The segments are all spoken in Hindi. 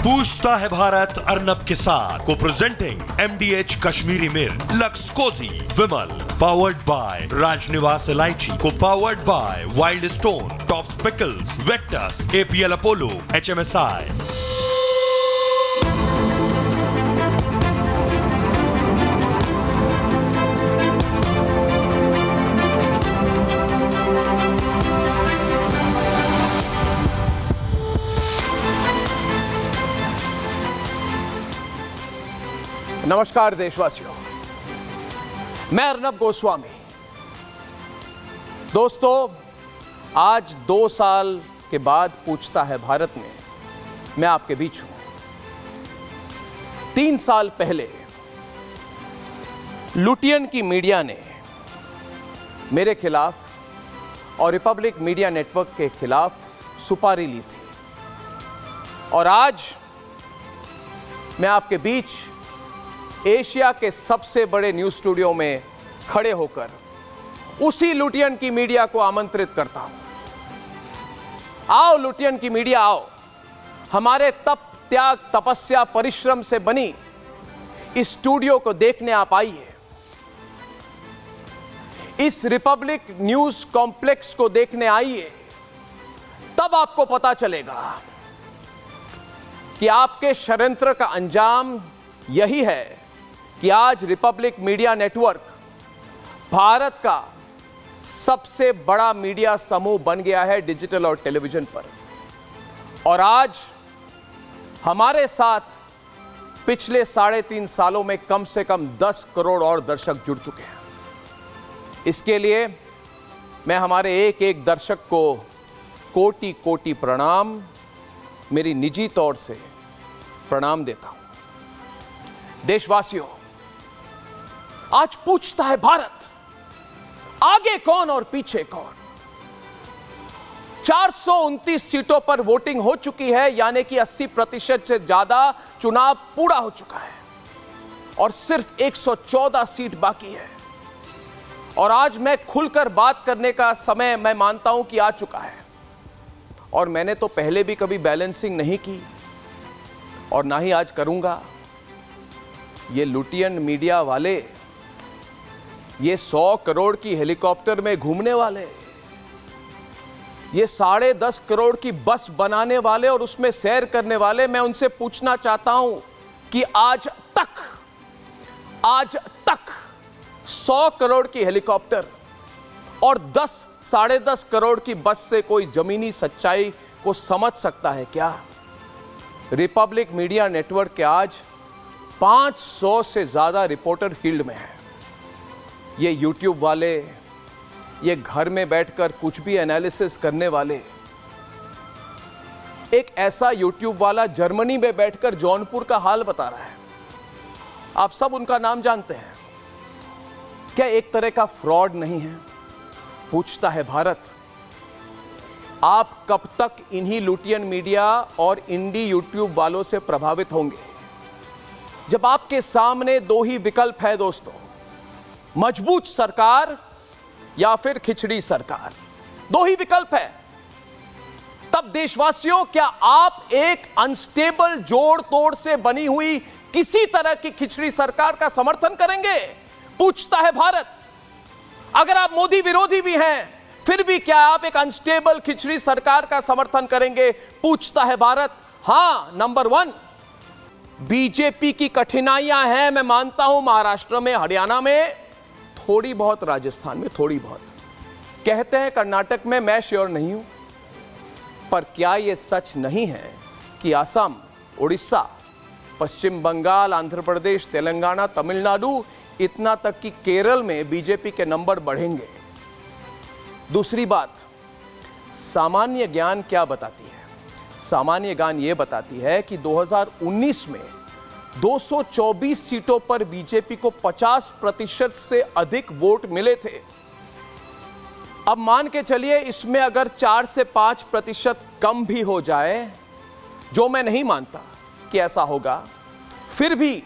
पूछता है भारत अर्नब के साथ को प्रेजेंटिंग MDH कश्मीरी मिर्च, Lux Cozi, Vimal, powered by Rajnivas इलायची, co powered by Wild Stone, Tops pickles, Vectus, APL Apollo, HMSI। नमस्कार देशवासियों, मैं अर्नब गोस्वामी। दोस्तों, आज 2 साल के बाद पूछता है भारत में मैं आपके बीच हूं। 3 साल पहले लुटियन की मीडिया ने मेरे खिलाफ और रिपब्लिक मीडिया नेटवर्क के खिलाफ सुपारी ली थी, और आज मैं आपके बीच एशिया के सबसे बड़े न्यूज स्टूडियो में खड़े होकर उसी लुटियन की मीडिया को आमंत्रित करता हूं। आओ लुटियन की मीडिया, आओ, हमारे तप, त्याग, तपस्या, परिश्रम से बनी इस स्टूडियो को देखने आप आइए। इस रिपब्लिक न्यूज कॉम्प्लेक्स को देखने आइए, तब आपको पता चलेगा कि आपके षड्यंत्र का अंजाम यही है कि आज रिपब्लिक मीडिया नेटवर्क भारत का सबसे बड़ा मीडिया समूह बन गया है डिजिटल और टेलीविजन पर। और आज हमारे साथ पिछले 3.5 सालों में कम से कम 10 करोड़ और दर्शक जुड़ चुके हैं। इसके लिए मैं हमारे एक एक दर्शक को कोटि कोटि प्रणाम, मेरी निजी तौर से प्रणाम देता हूं। देशवासियों, आज पूछता है भारत, आगे कौन और पीछे कौन। 429 सीटों पर वोटिंग हो चुकी है, यानी कि 80% से ज्यादा चुनाव पूरा हो चुका है, और सिर्फ 114 सीट बाकी है। और आज मैं खुलकर बात करने का समय मैं मानता हूं कि आ चुका है। और मैंने तो पहले भी कभी बैलेंसिंग नहीं की और ना ही आज करूंगा। ये लुटियन मीडिया वाले, ये 100 करोड़ की हेलीकॉप्टर में घूमने वाले, ये 10.5 करोड़ की बस बनाने वाले और उसमें सैर करने वाले, मैं उनसे पूछना चाहता हूं कि आज तक 100 करोड़ की हेलीकॉप्टर और 10-10.5 करोड़ की बस से कोई जमीनी सच्चाई को समझ सकता है क्या? रिपब्लिक मीडिया नेटवर्क के आज 500 से ज्यादा रिपोर्टर फील्ड में हैं। ये यूट्यूब वाले, ये घर में बैठकर कुछ भी एनालिसिस करने वाले। एक ऐसा यूट्यूब वाला जर्मनी में बैठकर जौनपुर का हाल बता रहा है, आप सब उनका नाम जानते हैं। क्या एक तरह का फ्रॉड नहीं है? पूछता है भारत, आप कब तक इन्हीं लुटियन मीडिया और इंडी यूट्यूब वालों से प्रभावित होंगे, जब आपके सामने 2 ही विकल्प है दोस्तों, मजबूत सरकार या फिर खिचड़ी सरकार। 2 ही विकल्प है। तब देशवासियों, क्या आप एक अनस्टेबल, जोड़ तोड़ से बनी हुई किसी तरह की खिचड़ी सरकार का समर्थन करेंगे? पूछता है भारत। अगर आप मोदी विरोधी भी हैं, फिर भी क्या आप एक अनस्टेबल खिचड़ी सरकार का समर्थन करेंगे? पूछता है भारत। हां, नंबर 1, बीजेपी की कठिनाइयां हैं, मैं मानता हूं, महाराष्ट्र में, हरियाणा में, थोड़ी बहुत राजस्थान में, थोड़ी बहुत, कहते हैं कर्नाटक में, मैं श्योर नहीं हूं। पर क्या यह सच नहीं है कि असम, उड़ीसा, पश्चिम बंगाल, आंध्र प्रदेश, तेलंगाना, तमिलनाडु, इतना तक कि केरल में बीजेपी के नंबर बढ़ेंगे? दूसरी बात, सामान्य ज्ञान क्या बताती है? सामान्य ज्ञान यह बताती है कि 2019 में 224 सीटों पर बीजेपी को 50% से अधिक वोट मिले थे। अब मान के चलिए इसमें अगर 4 से 5% कम भी हो जाए, जो मैं नहीं मानता कि ऐसा होगा, फिर भी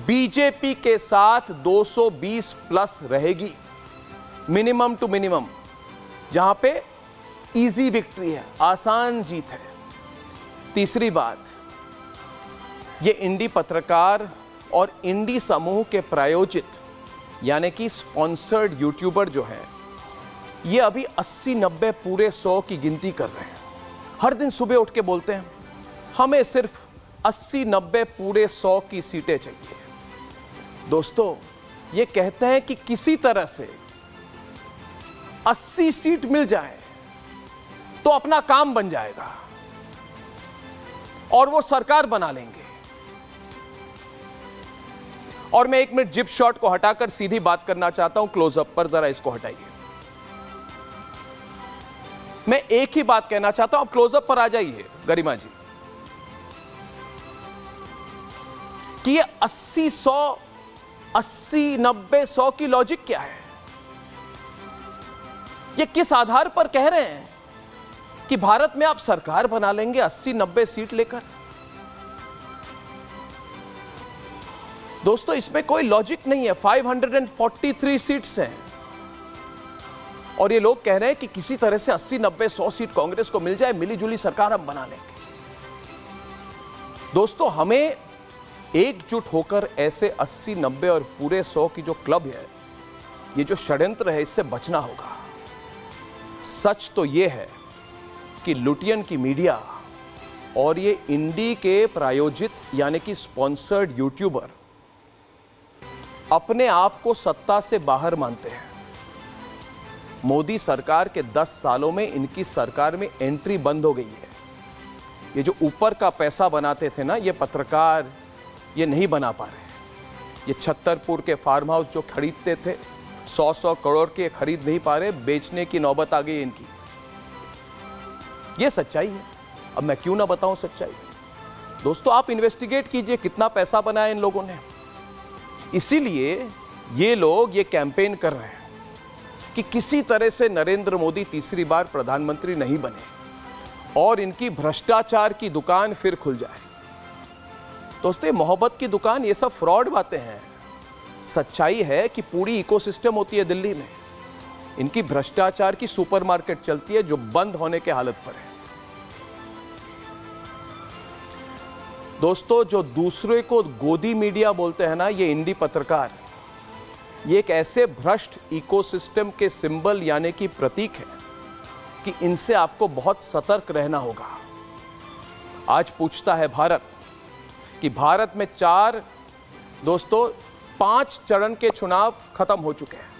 बीजेपी के साथ 220 प्लस रहेगी, मिनिमम टू मिनिमम, जहां पे इजी विक्ट्री है, आसान जीत है। तीसरी बात, ये इंडी पत्रकार और इंडी समूह के प्रायोजित यानी कि स्पॉन्सर्ड यूट्यूबर जो हैं, ये अभी 80-90 पूरे 100 की गिनती कर रहे हैं। हर दिन सुबह उठ के बोलते हैं हमें सिर्फ 80-90 पूरे 100 की सीटें चाहिए। दोस्तों, ये कहते हैं कि किसी तरह से 80 सीट मिल जाए तो अपना काम बन जाएगा और वो सरकार बना लेंगे। और मैं 1 मिनट जिप शॉट को हटाकर सीधी बात करना चाहता हूं क्लोजअप पर, जरा इसको हटाइए। मैं एक ही बात कहना चाहता हूं, आप क्लोजअप पर आ जाइए गरिमा जी, कि ये 80-90-100 की लॉजिक क्या है? ये किस आधार पर कह रहे हैं कि भारत में आप सरकार बना लेंगे 80-90 सीट लेकर? दोस्तों, इसमें कोई लॉजिक नहीं है। 543 सीट्स हैं और ये लोग कह रहे हैं कि किसी तरह से 80-90-100 सीट कांग्रेस को मिल जाए, मिली जुली सरकार हम बना लेंगे। दोस्तों, हमें एकजुट होकर ऐसे 80-90 और पूरे 100 की जो क्लब है, ये जो षड्यंत्र है, इससे बचना होगा। सच तो ये है कि लुटियन की मीडिया और ये इंडी के प्रायोजित यानी कि स्पॉन्सर्ड यूट्यूबर अपने आप को सत्ता से बाहर मानते हैं। मोदी सरकार के 10 सालों में इनकी सरकार में एंट्री बंद हो गई है। ये जो ऊपर का पैसा बनाते थे ना, ये पत्रकार ये नहीं बना पा रहे। ये छतरपुर के फार्म हाउस जो खरीदते थे 100-100 करोड़ के, खरीद नहीं पा रहे, बेचने की नौबत आ गई इनकी। ये सच्चाई है। अब मैं क्यों ना बताऊं सच्चाई। दोस्तों, आप इन्वेस्टिगेट कीजिए कितना पैसा बनाया इन लोगों ने। इसीलिए ये लोग ये कैंपेन कर रहे हैं कि किसी तरह से नरेंद्र मोदी तीसरी बार प्रधानमंत्री नहीं बने और इनकी भ्रष्टाचार की दुकान फिर खुल जाए। दोस्तों, ये मोहब्बत की दुकान, ये सब फ्रॉड बातें हैं। सच्चाई है कि पूरी इकोसिस्टम होती है दिल्ली में, इनकी भ्रष्टाचार की सुपरमार्केट चलती है जो बंद होने के हालत पर है। दोस्तों, जो दूसरे को गोदी मीडिया बोलते हैं ना, ये इंडी पत्रकार, ये एक ऐसे भ्रष्ट इकोसिस्टम के सिंबल यानी कि प्रतीक है कि इनसे आपको बहुत सतर्क रहना होगा। आज पूछता है भारत कि भारत में 5 चरण के चुनाव खत्म हो चुके हैं।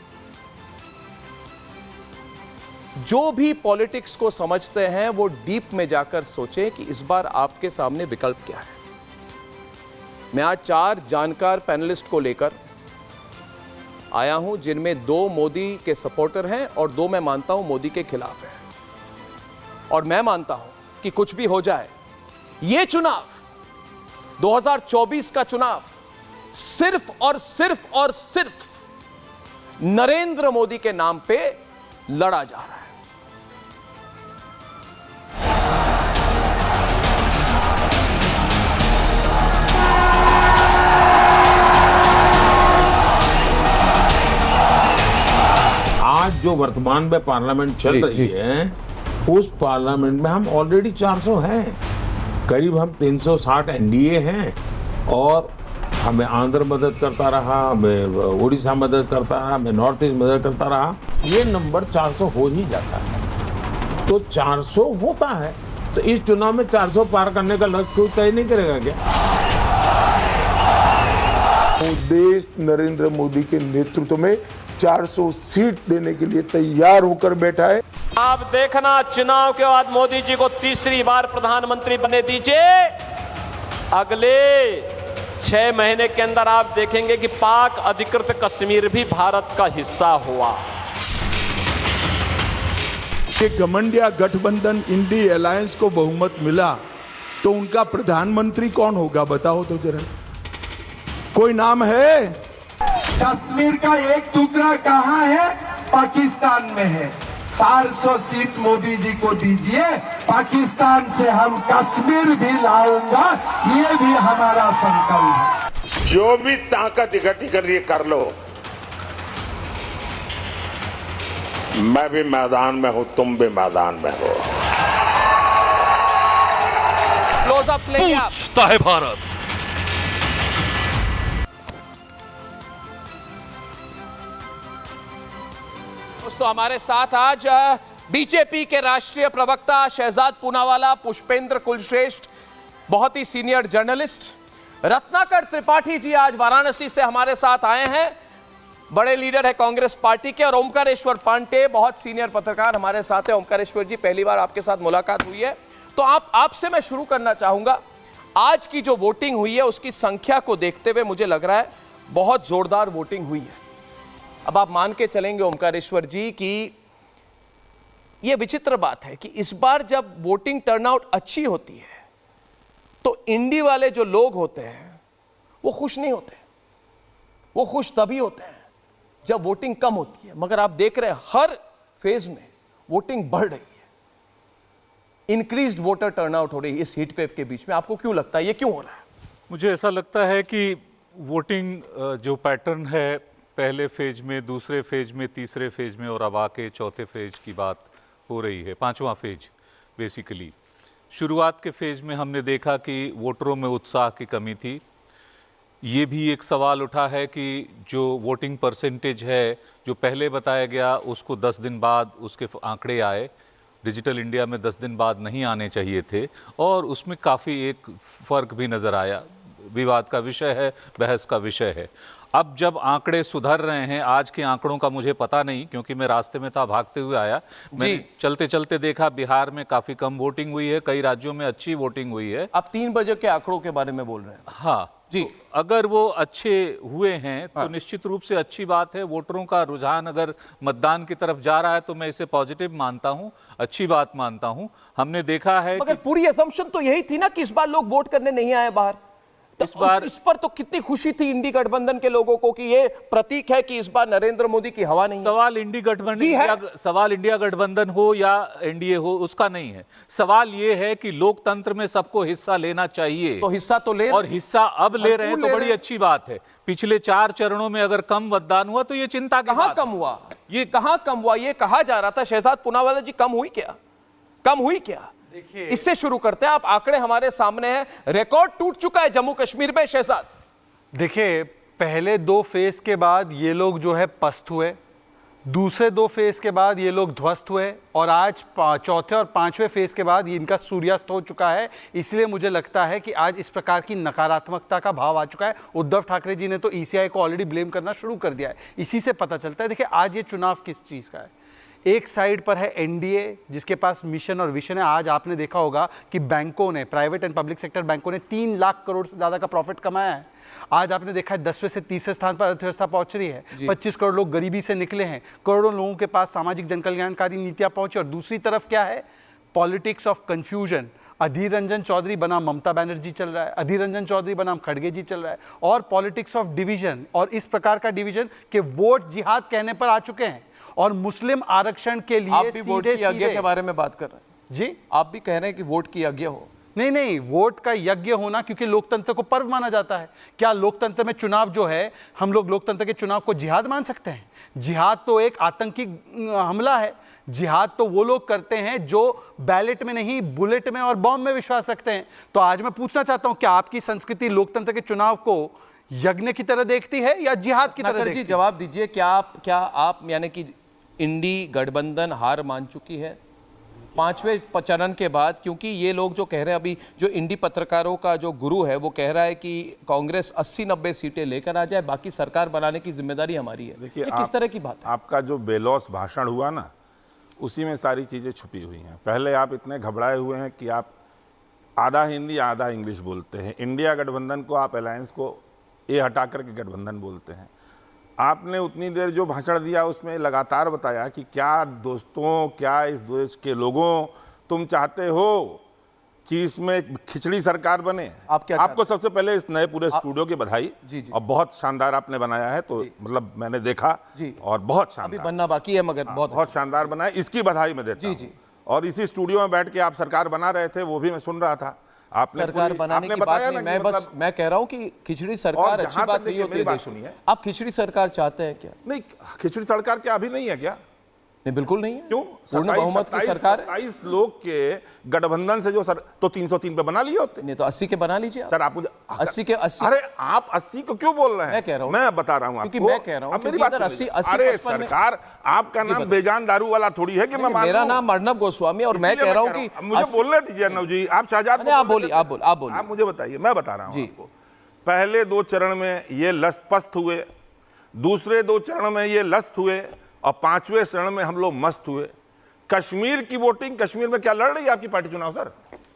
जो भी पॉलिटिक्स को समझते हैं वो डीप में जाकर सोचें कि इस बार आपके सामने विकल्प क्या है। मैं आज 4 जानकार पैनलिस्ट को लेकर आया हूं, जिनमें 2 मोदी के सपोर्टर हैं और 2 मैं मानता हूं मोदी के खिलाफ हैं। और मैं मानता हूं कि कुछ भी हो जाए, ये चुनाव 2024 का चुनाव सिर्फ और सिर्फ नरेंद्र मोदी के नाम पे लड़ा जा रहा है। आज जो वर्तमान में पार्लियामेंट चल रही है, उस पार्लियामेंट में हम ऑलरेडी 400 हैं, करीब हम 360 एनडीए हैं और हमें आंध्र मदद करता रहा, हमें उड़ीसा मदद करता रहा, हमें नॉर्थ ईस्ट मदद करता रहा। ये नंबर 400 हो ही जाता है। तो 400 होता है तो इस चुनाव में 400 पार करने का लक्ष्य कोई तय नहीं करेगा क्या? देश नरेंद्र मोदी के नेतृत्व में 400 सीट देने के लिए तैयार होकर बैठा है। आप देखना, चुनाव के बाद मोदी जी को तीसरी बार प्रधानमंत्री बने दीजिए। अगले 6 महीने के अंदर आप देखेंगे कि पाक अधिकृत कश्मीर भी भारत का हिस्सा हुआ। कि घमंडिया गठबंधन इंडी अलायंस को बहुमत मिला तो उनका प्रधानमंत्री कौन होगा, बताओ तो जरा। कोई नाम है? कश्मीर का एक टुकड़ा कहां है? पाकिस्तान में है। 400 सीट मोदी जी को दीजिए, पाकिस्तान से हम कश्मीर भी लाऊंगा, ये भी हमारा संकल्प है। जो भी ताकत इकट्ठी करनी कर लो। मैं भी मैदान में हूं, तुम भी मैदान में हो। क्लोजअप लेंगे आप। पूछता है भारत, दोस्तों हमारे साथ आज बीजेपी के राष्ट्रीय प्रवक्ता शहजाद पूनावाला, पुष्पेंद्र कुलश्रेष्ठ, बहुत ही सीनियर जर्नलिस्ट, रत्नाकर त्रिपाठी जी आज वाराणसी से हमारे साथ आए हैं, बड़े लीडर है कांग्रेस पार्टी के, और ओमकारेश्वर पांडे, बहुत सीनियर पत्रकार हमारे साथ है। ओमकारेश्वर जी, पहली बार आपके साथ मुलाकात हुई है, तो आपसे मैं शुरू करना चाहूंगा। आज की जो वोटिंग हुई है उसकी संख्या को देखते हुए मुझे लग रहा है बहुत जोरदार वोटिंग हुई है। अब आप मान के चलेंगे ओमकारेश्वर जी कि यह विचित्र बात है कि इस बार जब वोटिंग टर्नआउट अच्छी होती है तो इंडी वाले जो लोग होते हैं वो खुश नहीं होते, वो खुश तभी होते हैं जब वोटिंग कम होती है। मगर आप देख रहे हैं हर फेज में वोटिंग बढ़ रही है, इंक्रीज्ड वोटर टर्नआउट हो रही है इस हीट वेव के बीच में। आपको क्यों लगता है ये क्यों हो रहा है? मुझे ऐसा लगता है कि वोटिंग जो पैटर्न है, पहले फेज में, दूसरे फेज में, तीसरे फेज में, और अब आके चौथे फेज की बात हो रही है, पांचवा फेज बेसिकली। शुरुआत के फेज में हमने देखा कि वोटरों में उत्साह की कमी थी। ये भी एक सवाल उठा है कि जो वोटिंग परसेंटेज है जो पहले बताया गया उसको 10 दिन बाद उसके आंकड़े आए, डिजिटल इंडिया में 10 दिन बाद नहीं आने चाहिए थे, और उसमें काफ़ी एक फ़र्क भी नज़र आया। विवाद का विषय है, बहस का विषय है। अब जब आंकड़े सुधर रहे हैं, आज के आंकड़ों का मुझे पता नहीं क्योंकि मैं रास्ते में था, भागते हुए आया, मैं चलते चलते देखा बिहार में काफ़ी कम वोटिंग हुई है, कई राज्यों में अच्छी वोटिंग हुई है। आप 3 बजे के आंकड़ों के बारे में बोल रहे हैं? हाँ जी, तो अगर वो अच्छे हुए हैं तो निश्चित रूप से अच्छी बात है। वोटरों का रुझान अगर मतदान की तरफ जा रहा है तो मैं इसे पॉजिटिव मानता हूं, अच्छी बात मानता हूं। हमने देखा है मगर पूरी असम्पशन तो यही थी ना कि इस बार लोग वोट करने नहीं आए बाहर। तो इस पर तो कितनी खुशी थी इंडी गठबंधन के लोगों को कि ये प्रतीक है कि इस बार नरेंद्र मोदी की हवा नहीं है। सवाल इंडी गठबंधन, सवाल इंडिया गठबंधन हो या एनडीए हो उसका नहीं है। सवाल ये है कि लोकतंत्र में सबको हिस्सा लेना चाहिए, तो हिस्सा तो ले, और हिस्सा अब ले रहे हैं तो बड़ी अच्छी बात है। पिछले 4 चरणों में अगर कम मतदान हुआ तो ये चिंता की कहां बात कम हुआ, ये कहां कम हुआ? ये कहा जा रहा था शहजाद पूनावाला जी, कम हुई क्या, कम हुई क्या? इससे शुरू करते हैं। आप आंकड़े हमारे सामने हैं, रिकॉर्ड टूट चुका है जम्मू कश्मीर में। शहजाद देखिए, पहले 2 फेज के बाद ये लोग जो है पस्त हुए, दूसरे 2 फेज के बाद ये लोग ध्वस्त हुए, और आज चौथे और 5वें फेज के बाद इनका सूर्यास्त हो चुका है। इसलिए मुझे लगता है कि आज इस प्रकार की नकारात्मकता का भाव आ चुका है। उद्धव ठाकरे जी ने तो ईसीआई को ऑलरेडी ब्लेम करना शुरू कर दिया है। इसी से पता चलता है। देखिए, आज ये चुनाव किस चीज़ का है। एक साइड पर है एनडीए जिसके पास मिशन और विजन है। आज आपने देखा होगा कि बैंकों ने, प्राइवेट एंड पब्लिक सेक्टर बैंकों ने 3 लाख करोड़ से ज़्यादा का प्रॉफिट कमाया है। आज आपने देखा है 10वें से 30वें स्थान पर अर्थव्यवस्था पहुंच रही है। 25 करोड़ लोग गरीबी से निकले हैं, करोड़ों लोगों के पास सामाजिक जनकल्याणकारी नीतियाँ पहुंची। और दूसरी तरफ क्या है? Politics of confusion. Adhir Ranjan Chowdhury बनाम ममता बनर्जी चल रहा है, अधीर रंजन चौधरी बनाम खड़गे जी चल रहा है, और पॉलिटिक्स ऑफ डिवीजन, और इस प्रकार का डिवीजन के वोट जिहाद कहने पर आ चुके हैं। और मुस्लिम आरक्षण के लिए आप भी वोट की यज्ञ के बारे में बात कर रहे हैं जी? आप भी कह रहे हैं कि वोट की यज्ञ हो? नहीं, वोट का यज्ञ होना, क्योंकि लोकतंत्र को पर्व माना जाता है। क्या लोकतंत्र में चुनाव जो है, हम लोग लोकतंत्र के चुनाव को जिहाद मान सकते हैं? जिहाद तो एक आतंकी हमला है। जिहाद तो वो लोग करते हैं जो बैलेट में नहीं, बुलेट में और बॉम्ब में विश्वास रखते हैं। तो आज मैं पूछना चाहता हूं, क्या आपकी संस्कृति लोकतंत्र के चुनाव को यज्ञ की तरह देखती है या जिहाद की तरह देखती है? जवाब दीजिए, क्या आप यानी कि इंडी गठबंधन हार मान चुकी है 5वें चरण के बाद? क्योंकि ये लोग जो कह रहे हैं, अभी जो इंडी पत्रकारों का जो गुरु है वो कह रहा है कि कांग्रेस 80-90 सीटें लेकर आ जाए, बाकी सरकार बनाने की जिम्मेदारी हमारी है। देखिए, किस तरह की बात है? आपका जो बेलौस भाषण हुआ ना, उसी में सारी चीज़ें छुपी हुई हैं। पहले आप इतने घबराए हुए हैं कि आप आधा हिंदी आधा इंग्लिश बोलते हैं। इंडिया गठबंधन को आप अलायंस को ए हटा करके गठबंधन बोलते हैं। आपने उतनी देर जो भाषण दिया उसमें लगातार बताया कि क्या दोस्तों, क्या इस देश के लोगों, तुम चाहते हो कि इसमें खिचड़ी सरकार बने। आपको सबसे पहले इस नए पूरे स्टूडियो की बधाई। जी। और बहुत शानदार आपने बनाया है, तो मतलब मैंने देखा और बहुत शानदार, अभी बनना बाकी है मगर बहुत शानदार बना है, इसकी बधाई मैं देता हूं। और इसी स्टूडियो में बैठ के आप सरकार बना रहे थे, वो भी मैं सुन रहा था। आपने सरकार बनाने की बात नहीं, मैं कह रहा हूं कि खिचड़ी सरकार अच्छी बात नहीं होती है। सुनिए, आप खिचड़ी सरकार चाहते हैं क्या? नहीं, खिचड़ी सरकार क्या अभी नहीं है क्या? नहीं, बिल्कुल नहीं है। क्यों? पूर्ण बहुमत की सरकार है। 27 लोग के गठबंधन से जो सर तो 303 पे बना लिए होते। नहीं तो 80 के बना लीजिए सर आप मुझे 80 के 80। अरे आप 80 को क्यों बोल रहे हैं? मैं कह रहा हूं, मैं बता रहा हूं क्योंकि आपको। मैं कह रहा हूं, अब मेरी क्योंकि बात अगर सुनिए। 80 अरे 55 में- सरकार, आपका नाम बेजान दारू वाला थोड़ी है कि मैं मान मेरा लूं। नाम अर्नब गोस्वामी और मैं इसलिए कह रहा हूं कि मुझे बोलने दीजिए अर्नब जी। आप शहजाद नहीं, आप बोलिए, आप बोलिए। आप मुझे बताइए, मैं बता रहा हूं जी। आपको। पहले 2 चरण में ये लसपस्त हुए, दूसरे 2 चरण में ये लस्त हुए, और 5वें चरण में हम लोग मस्त हुए। कश्मीर की वोटिंग, कश्मीर में क्या लड़ रही है आपकी पार्टी चुनाव? सर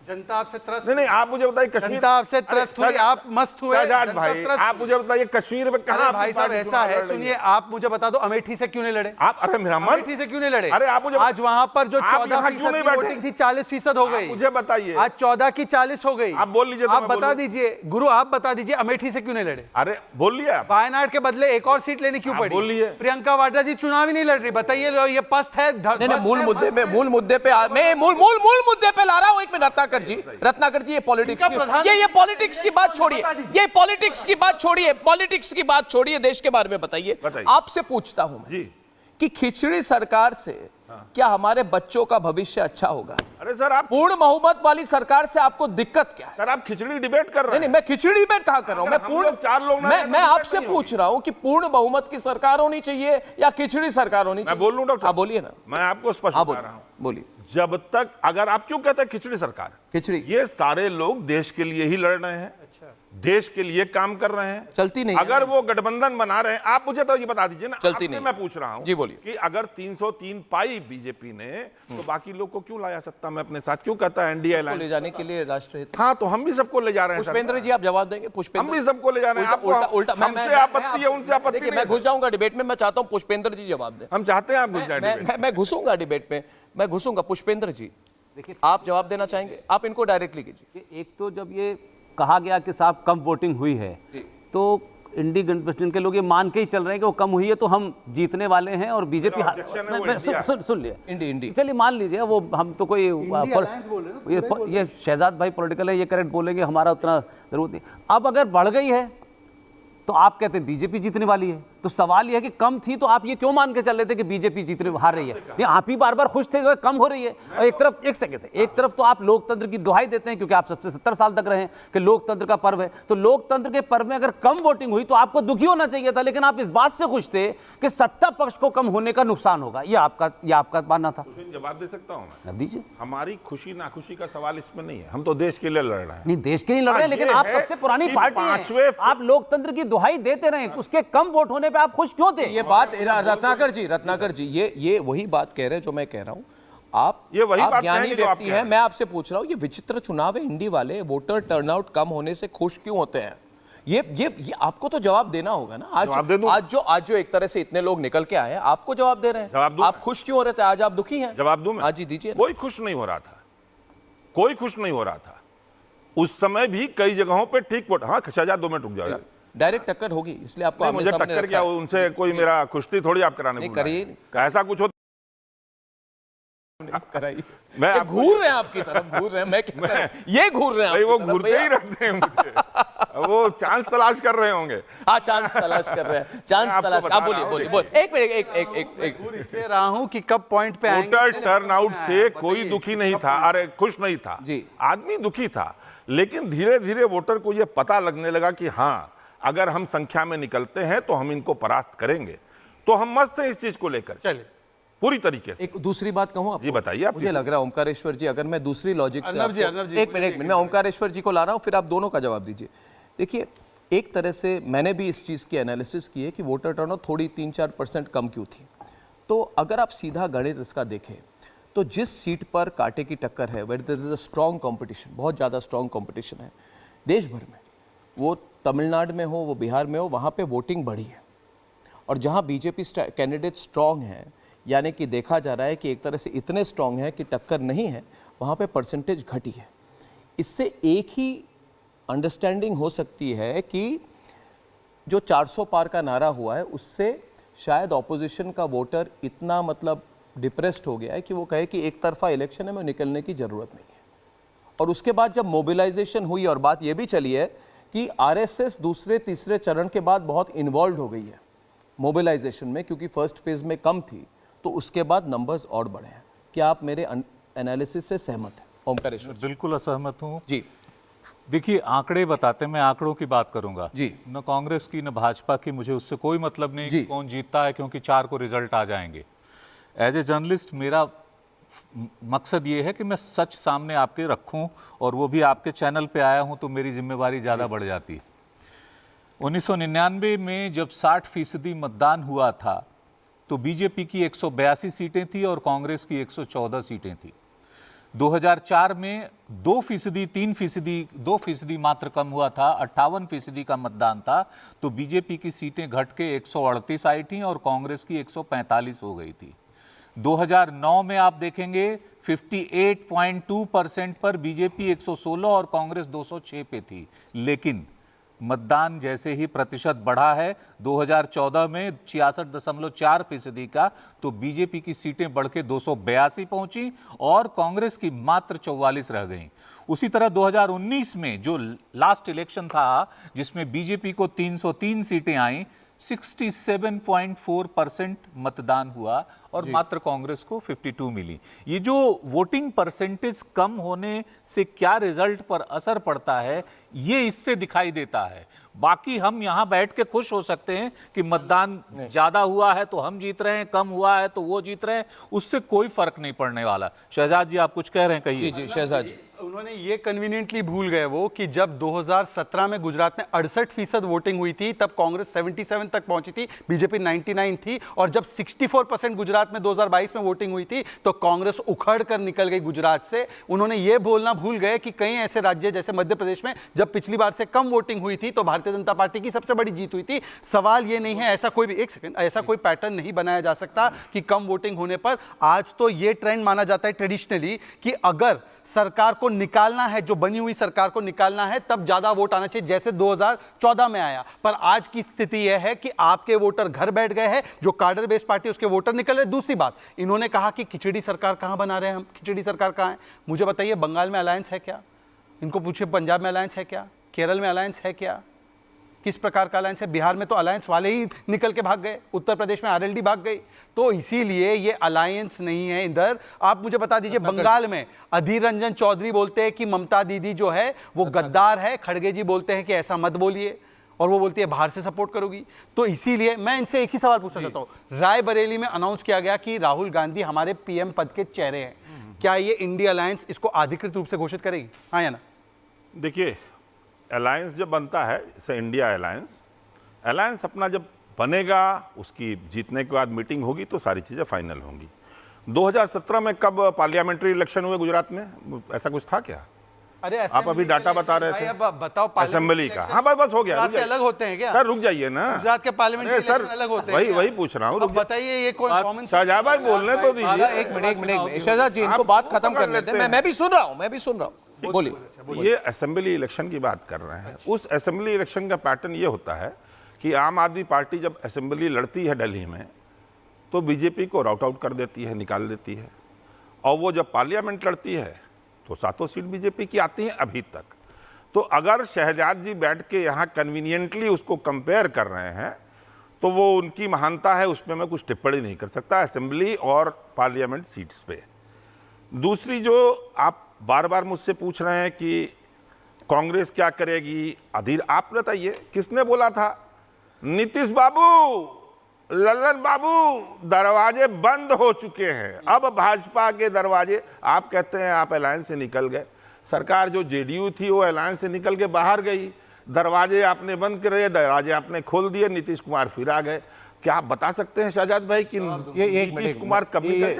जनता आपसे त्रस्त नहीं, आप मुझे बताइए कश्मीर। जनता आपसे त्रस्त हुई, आप मस्त हुए। शहजाद जनता भाई, त्रस्त आप मुझे बताइए कश्मीर में कहां भाई साहब ऐसा है, सुनिए, आप मुझे बता दो अमेठी से क्यों नहीं लड़े? आप, अरे मेरा मन, अमेठी से क्यों नहीं लड़े? अरे आप मुझे, आज वहां पर जो आप 14% यहाँ क्यों नहीं की बैठे? वोटिंग थी 40% हो गई। मुझे बताइए, आज 14 की 40 हो गई। आप बोल लीजिए तो आप मैं बता बोलूं। दीजिए गुरु, आप बता दीजिए अमेठी से क्यों नहीं लड़े? अरे बोलिए आप। वायनाड के बदले एक और सीट लेनी क्यों आप पड़ी? बोलिए। प्रियंका वाड्रा जी चुनाव ही नहीं लड़ रही, बताइए। ये पस्त है। नहीं, मूल मुद्दे पे, मूल मुद्दे पे मैं मूल मुद्दे पे ला रहा हूं। एक मिनट रत्नाकर जी, ये पॉलिटिक्स ये पॉलिटिक्स की बात छोड़िए, ये पॉलिटिक्स की बात छोड़िए, पॉलिटिक्स की बात छोड़िए, देश के बारे में बताइए। आपसे पूछता हूं मैं कि खिचड़ी सरकार से क्या हमारे बच्चों का भविष्य अच्छा होगा? अरे सर, आप पूर्ण बहुमत वाली सरकार से आपको दिक्कत क्या है? सर आप खिचड़ी डिबेट कर रहे हैं। नहीं, मैं खिचड़ी डिबेट कहां कर रहा हूं? मैं पूर्ण 4 लोग मैं आपसे पूछ रहा हूं कि पूर्ण बहुमत की सरकार होनी चाहिए या खिचड़ी सरकार होनी चाहिए? मैं बोल लूं डॉक्टर? आप बोलिए ना। मैं आपको स्पष्ट बता रहा हूं। बोलिए। जब तक, अगर आप क्यों कहते हैं खिचड़ी सरकार? खिचड़ी, ये सारे लोग देश के लिए ही लड़ रहे हैं। अच्छा। देश के लिए काम कर रहे हैं। चलती नहीं अगर वो गठबंधन बना रहे हैं, आप मुझे तो ये बता दीजिए ना। चलती नहीं। मैं पूछ रहा हूं जी बोलिए कि अगर 303 पाई बीजेपी ने, तो बाकी लोग को क्यों लाया सत्ता में अपने साथ? क्यों कहता है एनडीए अलायंस ले जाने के लिए राष्ट्रहित? हाँ, तो हम भी सबको ले जा रहे हैं। पुष्पेंद्र जी आप जवाब देंगे? पुष्पेंद्र, हम भी सबको ले जा रहे हैं। उल्टा हमसे आपत्ति है, उनसे आपत्ति नहीं। मैं घुस जाऊंगा डिबेट में। मैं चाहता हूं पुष्पेंद्र जी जवाब दें। हम चाहते हैं आप घुस जाए। मैं घुसूंगा डिबेट में, मैं घुसूंगा। पुष्पेंद्र जी देखिए, आप जवाब देना चाहेंगे? आप इनको डायरेक्टली कीजिए। एक तो जब ये कहा गया कि साहब कम वोटिंग हुई है, तो इंडी गठबंधन के लोग ये मान के ही चल रहे हैं कि वो कम हुई है तो हम जीतने वाले हैं और बीजेपी सुन लिया इंडी चलिए मान लीजिए, वो हम तो कोई ये शहजाद भाई पॉलिटिकल है, ये करेक्ट बोलेंगे, हमारा उतना जरूरत नहीं। अब अगर बढ़ गई है तो आप कहते हैं बीजेपी जीतने वाली है, तो सवाल यह है कि कम थी तो आप ये क्यों मान के चल रहे थे कि बीजेपी जीतने हार रही है? ये आप ही बार बार खुश थे जो कम हो रही है। और एक तरफ, एक सेकंड से, एक तरफ तो आप लोकतंत्र की दुहाई देते हैं क्योंकि आप सबसे 70 साल तक रहे हैं कि लोकतंत्र का पर्व है, तो लोकतंत्र के पर्व में अगर कम वोटिंग हुई तो आपको दुखी होना चाहिए था, लेकिन आप इस बात से खुश थे कि सत्ता पक्ष को कम होने का नुकसान होगा। ये आपका मानना था। जवाब दे सकता हूँ मैं? दीजिए। हमारी खुशी नाखुशी का सवाल इसमें नहीं है। हम तो देश के लिए लड़ रहे हैं। नहीं, देश के लिए लड़ रहे हैं, लेकिन आप सबसे पुरानी पार्टी हैं। आप लोकतंत्र की दुहाई देते रहे, उसके कम वोट होने पे आप खुश क्यों थे? ये बात रत्नाकर जी ये वही बात कह रहे हैं जो मैं कह रहा हूं। आप ज्ञानी व्यक्ति हैं, मैं आपसे पूछ रहा हूं, ये विचित्र चुनाव है, इंडी वाले वोटर टर्नआउट कम होने से खुश क्यों होते हैं? ये आपको तो जवाब देना होगा ना। आज जो एक तरह से इतने लोग निकल के आए हैं, आपको जवाब दे रहे हैं। आप खुश क्यों हो रहे थे? आज आप दुखी हैं? जवाब दूं मैं? हाँ जी दीजिए। कोई खुश नहीं हो रहा था, कोई खुश नहीं हो रहा था। उस समय भी कई जगहों पे ठीक वोट। हाँ शहजाद 2 मिनट रुक जाओ यार। डायरेक्ट टक्कर होगी, इसलिए आपको मुझे टक्कर क्या, उनसे कोई मेरा कुश्ती थोड़ी आप कराने करिए। ऐसा कुछ हो कराइए। मैं घूर रहे हैं आपकी तरफ, घूर रहे हैं। मैं ये घूर रहे हैं भाई, वो घूरते ही रहते हैं मुझे। वो चांस तलाश कर रहे होंगे। हाँ, चांस तलाश कर रहे हैं, चांस तलाश। आप बोलिए। एक मिनट, एक इसलिए रहा हूं कि कब पॉइंट पे आएंगे। वोटर टर्नआउट से कोई दुखी नहीं था, अरे खुश नहीं था जी। आदमी दुखी था, लेकिन धीरे धीरे वोटर को यह पता लगने लगा कि हाँ, अगर हम संख्या में निकलते हैं तो हम इनको परास्त करेंगे। तो हम मस्त हैं इस चीज को लेकर, चलिए पूरी तरीके से। एक दूसरी बात कहूं आपको? जी बताइए। मुझे लग रहा है ओमकारेश्वर जी, अगर मैं दूसरी लॉजिक से एक मिनट मैं ओमकारेश्वर जी को ला रहा हूं, फिर आप दोनों का जवाब दीजिए। देखिए, एक तरह से मैंने भी इस चीज़ की एनालिसिस की है कि वोटर टर्नआउट थोड़ी 3-4% कम क्यों थी। तो अगर आप सीधा गणित इसका देखें तो जिस सीट पर कांटे की टक्कर है, where there is a strong competition, बहुत ज़्यादा स्ट्रॉन्ग कंपटीशन है देश भर में, वो तमिलनाडु में हो, वो बिहार में हो, वहाँ पे वोटिंग बढ़ी है। और जहाँ बीजेपी कैंडिडेट स्ट्रॉन्ग हैं, यानी कि देखा जा रहा है कि एक तरह से इतने स्ट्रॉन्ग हैं कि टक्कर नहीं है, वहाँ पे परसेंटेज घटी है। इससे एक ही अंडरस्टैंडिंग हो सकती है कि जो 400 पार का नारा हुआ है, उससे शायद ऑपोजिशन का वोटर इतना मतलब डिप्रेस्ड हो गया है कि वो कहे कि एक तरफा इलेक्शन है, में निकलने की ज़रूरत नहीं है। और उसके बाद जब मोबिलाइजेशन हुई, और बात ये भी चली है कि आरएसएस दूसरे तीसरे चरण के बाद बहुत इन्वॉल्व हो गई है मोबिलाइजेशन में, क्योंकि फर्स्ट फेज में कम थी, तो उसके बाद नंबर्स और बढ़े हैं। क्या आप मेरे एनालिसिस से सहमत हैं ओमकारेश्वर? बिल्कुल असहमत हूँ जी। देखिए, आंकड़े बताते हैं, मैं आंकड़ों की बात करूंगा जी। न कांग्रेस की न भाजपा की, मुझे उससे कोई मतलब नहीं जी। कि कौन जीतता है, क्योंकि 4 को रिजल्ट आ जाएंगे। एज ए जर्नलिस्ट मेरा मकसद ये है कि मैं सच सामने आपके रखूं, और वो भी आपके चैनल पे आया हूं तो मेरी जिम्मेवारी ज़्यादा बढ़ जाती है। 1999 में जब 60% मतदान हुआ था तो बीजेपी की 182 सीटें थी और कांग्रेस की 114 सीटें थी। 2004 में 2%, 3%, 2% मात्र कम हुआ था, 58% का मतदान था, तो बीजेपी की सीटें घट के 138 आई थी और कांग्रेस की 145 हो गई थी। 2009 में आप देखेंगे 58.2% पर बीजेपी 116 और कांग्रेस 206 पे थी। लेकिन मतदान जैसे ही प्रतिशत बढ़ा है 2014 में 66.4% का, तो बीजेपी की सीटें बढ़ के 282 पहुंची और कांग्रेस की मात्र 44 रह गईं। उसी तरह 2019 में जो लास्ट इलेक्शन था जिसमें बीजेपी को 303 सीटें आईं, 67.4% मतदान हुआ और मात्र कांग्रेस को 52 मिली। ये जो वोटिंग परसेंटेज कम होने से क्या रिजल्ट पर असर पड़ता है, ये इससे दिखाई देता है। बाकी हम यहाँ बैठ के खुश हो सकते हैं कि मतदान ज्यादा हुआ है तो हम जीत रहे हैं, कम हुआ है तो वो जीत रहे हैं, उससे कोई फर्क नहीं पड़ने वाला। शहजाद जी, आप कुछ कह रहे हैं, कहिए। जी शहजाद जी। उन्होंने ये कन्वीनियंटली भूल गए वो कि जब 2017 में गुजरात में 68% वोटिंग हुई थी तब कांग्रेस 77 तक पहुंची थी, बीजेपी 99 थी, और जब 64% गुजरात में 2022 में वोटिंग हुई थी तो कांग्रेस उखड़ कर निकल गई गुजरात से। उन्होंने ये बोलना भूल गए कि कई ऐसे राज्य जैसे मध्य प्रदेश में जब पिछली बार से कम वोटिंग हुई थी तो भारतीय जनता पार्टी की सबसे बड़ी जीत हुई थी। सवाल ये नहीं है, ऐसा कोई भी, एक सेकंड, ऐसा कोई पैटर्न नहीं बनाया जा सकता कि कम वोटिंग होने पर। आज तो ये ट्रेंड माना जाता है ट्रेडिशनली कि अगर सरकार को निकालना है, जो बनी हुई सरकार को निकालना है, तब ज्यादा वोट आना चाहिए, जैसे 2014 में आया। पर आज की स्थिति यह है कि आपके वोटर घर बैठ गए हैं, जो कार्डर बेस्ड पार्टी उसके वोटर निकल रहे। दूसरी बात, इन्होंने कहा कि खिचड़ी सरकार कहां बना रहे हैं हम, खिचड़ी सरकार कहां है? मुझे बताइए, बंगाल में अलायंस है क्या? इनको पूछिए पंजाब में अलायंस है क्या, केरल में अलायंस है क्या, किस प्रकार का अलायंस है? बिहार में तो अलायंस वाले ही निकल के भाग गए, उत्तर प्रदेश में आरएलडी भाग गई। तो इसीलिए ये अलायंस नहीं है इधर। आप मुझे बता दीजिए, बंगाल में अधीर रंजन चौधरी बोलते हैं कि ममता दीदी जो है वो गद्दार है, खड़गे जी बोलते हैं कि ऐसा मत बोलिए, और वो बोलती है बाहर से सपोर्ट करोगी। तो इसीलिए मैं इनसे एक ही सवाल पूछना चाहता हूँ, रायबरेली में अनाउंस किया गया कि राहुल गांधी हमारे पीएम पद के चेहरे हैं, क्या ये इंडिया अलायंस इसको अधिकृत रूप से घोषित करेगी, हाँ या ना? देखिए, अलायंस जब बनता है, जैसे इंडिया अलायंस, अलायंस अपना जब बनेगा, उसकी जीतने के बाद मीटिंग होगी तो सारी चीज़ें फाइनल होंगी। 2017 में कब पार्लियामेंट्री इलेक्शन हुए गुजरात में, ऐसा कुछ था क्या? अरे आप अभी डाटा बता रहे थे, अब बताओ, असेंबली का। हाँ भाई, बस हो गया, अलग होते हैं क्या सर? रुक जाइए ना, गुजरात के पार्लियामेंट इलेक्शन अलग होते हैं, वही पूछ रहा हूँ। बताइए, ये कोई कॉमन शाहजहां भाई बोलने तो दीजिए। एक मिनट शहजाद जी, इनको बात खत्म करने दें। मैं भी सुन रहा हूँ, बोलिए। ये असेंबली इलेक्शन की बात कर रहे हैं। उस असेंबली इलेक्शन का पैटर्न ये होता है कि आम आदमी पार्टी जब असेंबली लड़ती है दिल्ली में तो बीजेपी को राउट आउट कर देती है, निकाल देती है, और वो जब पार्लियामेंट लड़ती है तो 7 सीट बीजेपी की आती हैं अभी तक। तो अगर शहजाद जी बैठ के यहाँ कन्वीनियंटली उसको कंपेयर कर रहे हैं तो वो उनकी महानता है, उसमें मैं कुछ टिप्पणी नहीं कर सकता, असेंबली और पार्लियामेंट सीट्स पे। दूसरी, जो आप बार बार मुझसे पूछ रहे हैं कि कांग्रेस क्या करेगी, अधीर, आप बताइए किसने बोला था? नीतीश बाबू, लल्लन बाबू, दरवाजे बंद हो चुके हैं, अब भाजपा के दरवाजे। आप कहते हैं आप अलायंस से निकल गए, सरकार जो जेडीयू थी वो अलायंस से निकल के बाहर गई, दरवाजे आपने बंद करे, दरवाजे आपने खोल दिए, नीतीश कुमार फिर आ गए। क्या आप बता सकते हैं शहजाद भाई कि नीतीश कुमार कब निकल जाए?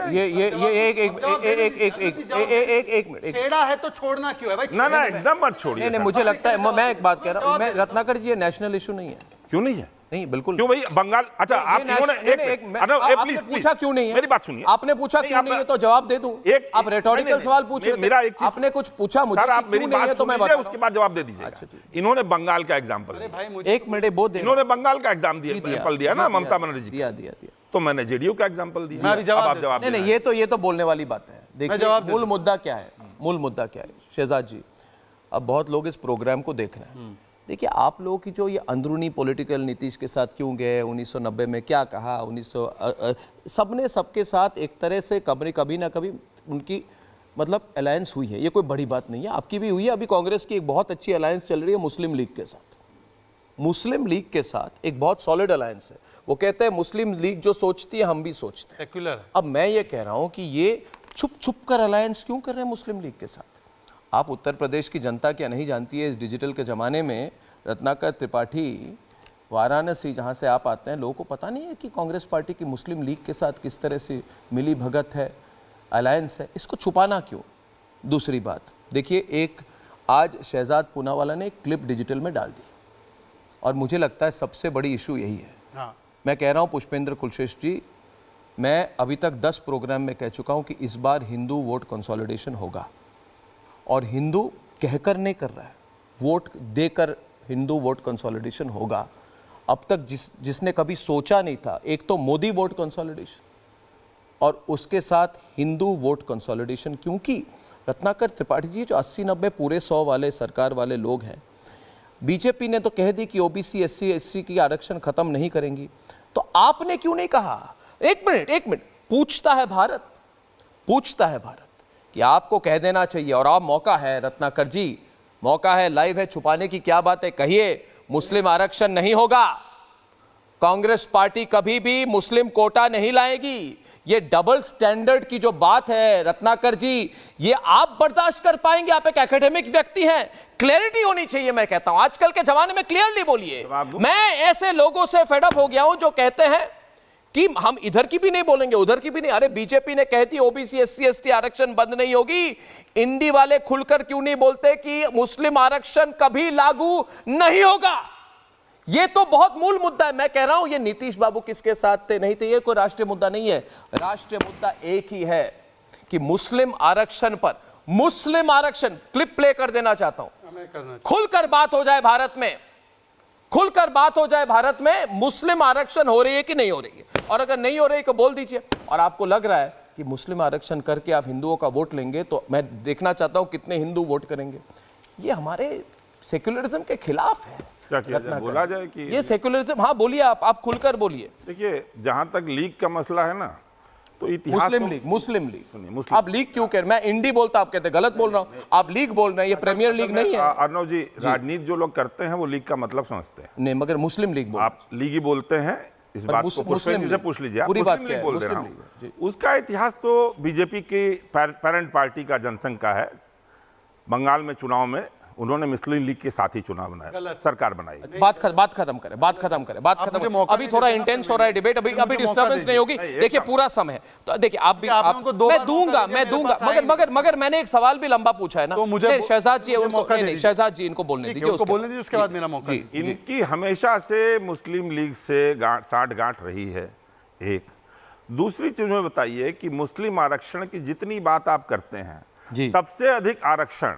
छेड़ा है तो छोड़ना क्यों है भाई? ना एकदम मत छोड़िए। नहीं, मुझे लगता है, मैं एक बात कह रहा हूँ, मैं रत्नाकर जी, ये नेशनल इशू नहीं है। क्यों नहीं है? नहीं, बिल्कुल क्यों भाई? बंगाल, अच्छा, आप आपने पूछा क्यों नहीं है? मेरी बात सुनिए। आपने पूछा क्यों नहीं है तो जवाब दे दूं। आप रेटोरिकल सवाल पूछ रहे थे, मेरा एक चीज, आपने कुछ पूछा मुझे, सर आप मेरी बात तो मैं बता, उसके बाद जवाब दे दीजिए। अच्छा, इन्होंने बंगाल का एग्जाम्पल, एक मिनट बोल दे, इन्होंने बंगाल का एग्जाम्पल दिया ना, ममता बनर्जी दिया, तो मैंने जेडीयू का एग्जाम्पल दिया। जवाब नहीं, ये तो बोलने वाली बात है। देखिए, मूल मुद्दा क्या है, मूल मुद्दा क्या है शहजाद जी? अब बहुत लोग इस प्रोग्राम को देख रहे हैं, देखिए, आप लोगों की जो ये अंदरूनी पॉलिटिकल नीतीश के साथ क्यों गए, 1990 में क्या कहा, 1900 सबने सबके साथ एक तरह से कभी ना कभी उनकी मतलब अलायंस हुई है। ये कोई बड़ी बात नहीं है, आपकी भी हुई है। अभी कांग्रेस की एक बहुत अच्छी अलायंस चल रही है मुस्लिम लीग के साथ। मुस्लिम लीग के साथ एक बहुत सॉलिड अलायंस है। वो कहते हैं मुस्लिम लीग जो सोचती है हम भी सोचते हैं। सेक्युलर। अब मैं ये कह रहा हूं कि ये छुप छुप कर अलायंस क्यों कर रहे हैं मुस्लिम लीग के साथ? आप उत्तर प्रदेश की जनता क्या नहीं जानती है, इस डिजिटल के ज़माने में रत्नाकर त्रिपाठी वाराणसी जहाँ से आप आते हैं, लोगों को पता नहीं है कि कांग्रेस पार्टी की मुस्लिम लीग के साथ किस तरह से मिली भगत है, अलायंस है। इसको छुपाना क्यों? दूसरी बात देखिए, एक आज शहजाद पूनावाला ने एक क्लिप डिजिटल में डाल दी और मुझे लगता है सबसे बड़ी इशू यही है। हाँ। मैं कह रहा हूँ पुष्पेंद्र कुलश्रेष्ठ जी, मैं अभी तक 10 प्रोग्राम में कह चुका हूँ कि इस बार हिंदू वोट कंसोलिडेशन होगा और हिंदू कहकर नहीं कर रहा है, वोट देकर हिंदू वोट कंसोलिडेशन होगा। अब तक जिसने कभी सोचा नहीं था, एक तो मोदी वोट कंसोलिडेशन और उसके साथ हिंदू वोट कंसोलिडेशन, क्योंकि रत्नाकर त्रिपाठी जी जो 80-90 पूरे 100 वाले सरकार वाले लोग हैं, बीजेपी ने तो कह दी कि ओबीसी SC की आरक्षण खत्म नहीं करेंगी, तो आपने क्यों नहीं कहा? एक मिनट पूछता है भारत कि आपको कह देना चाहिए। और अब मौका है रत्नाकर जी, मौका है, लाइव है, छुपाने की क्या बात है? कहिए मुस्लिम आरक्षण नहीं होगा, कांग्रेस पार्टी कभी भी मुस्लिम कोटा नहीं लाएगी। ये डबल स्टैंडर्ड की जो बात है रत्नाकर जी, ये आप बर्दाश्त कर पाएंगे? आप एक एकेडमिक व्यक्ति हैं, क्लैरिटी होनी चाहिए। मैं कहता हूं आजकल के जमाने में क्लियरली बोलिए। मैं ऐसे लोगों से फेडअप हो गया हूं जो कहते हैं कि हम इधर की भी नहीं बोलेंगे, उधर की भी नहीं। अरे बीजेपी ने कहती ओबीसी SC ST आरक्षण बंद नहीं होगी, इंडी वाले खुलकर क्यों नहीं बोलते कि मुस्लिम आरक्षण कभी लागू नहीं होगा? ये तो बहुत मूल मुद्दा है। मैं कह रहा हूं ये नीतीश बाबू किसके साथ थे, नहीं थे, ये कोई राष्ट्रीय मुद्दा नहीं है। राष्ट्रीय मुद्दा एक ही है कि मुस्लिम आरक्षण पर, मुस्लिम आरक्षण क्लिप प्ले कर देना चाहता हूं, खुलकर बात हो जाए भारत में, खुलकर बात हो जाए भारत में, मुस्लिम आरक्षण हो रही है कि नहीं हो रही है, और अगर नहीं हो रही है तो बोल दीजिए। और आपको लग रहा है कि मुस्लिम आरक्षण करके आप हिंदुओं का वोट लेंगे, तो मैं देखना चाहता हूं कितने हिंदू वोट करेंगे। ये हमारे सेक्युलरिज्म के खिलाफ है। क्या किया जाए? बोला जाए कि ये सेक्युलरिज्म, हाँ बोलिए, आप खुलकर बोलिए। देखिए, जहां तक लीग का मसला है ना, तो इतिहास मुस्लिम लीग सुनिए, आप लीग क्यों कह रहे? मैं इंडी बोलता, आप कहते गलत बोल रहा हूं, आप लीग बोल रहे हैं, ये प्रीमियर लीग नहीं है। अर्नव जी, राजनीति जो लोग करते हैं वो लीग का मतलब समझते हैं। नहीं, मगर मुस्लिम लीग बोल, आप लीग ही बोलते हैं, इस बात को पुष्पेंद्र जी से पूछ लीजिए। पूरी बात क्या है? बोल दे रहा हूं। उसका इतिहास तो बीजेपी की पेरेंट पार्टी का जनसंघ का है। बंगाल में चुनाव में उन्होंने मुस्लिम लीग के साथ ही चुनाव बनाया, सरकार बनाई। बात खत्म करें। अभी थोड़ा इंटेंस हो रहा है डिबेट, अभी डिस्टर्बेंस नहीं होगी। देखिए पूरा समय है, तो देखिए आप भी, मैं दूंगा, मगर मैंने एक सवाल भी लंबा पूछा है ना, मुझे शहजाद जी, शहजाद जी इनको बोलने दीजिए, उसके बाद मेरा मौका। इनकी हमेशा से मुस्लिम लीग से साठ-गांठ रही है। एक दूसरी चीज में बताइए कि मुस्लिम आरक्षण की जितनी बात आप करते हैं, सबसे अधिक आरक्षण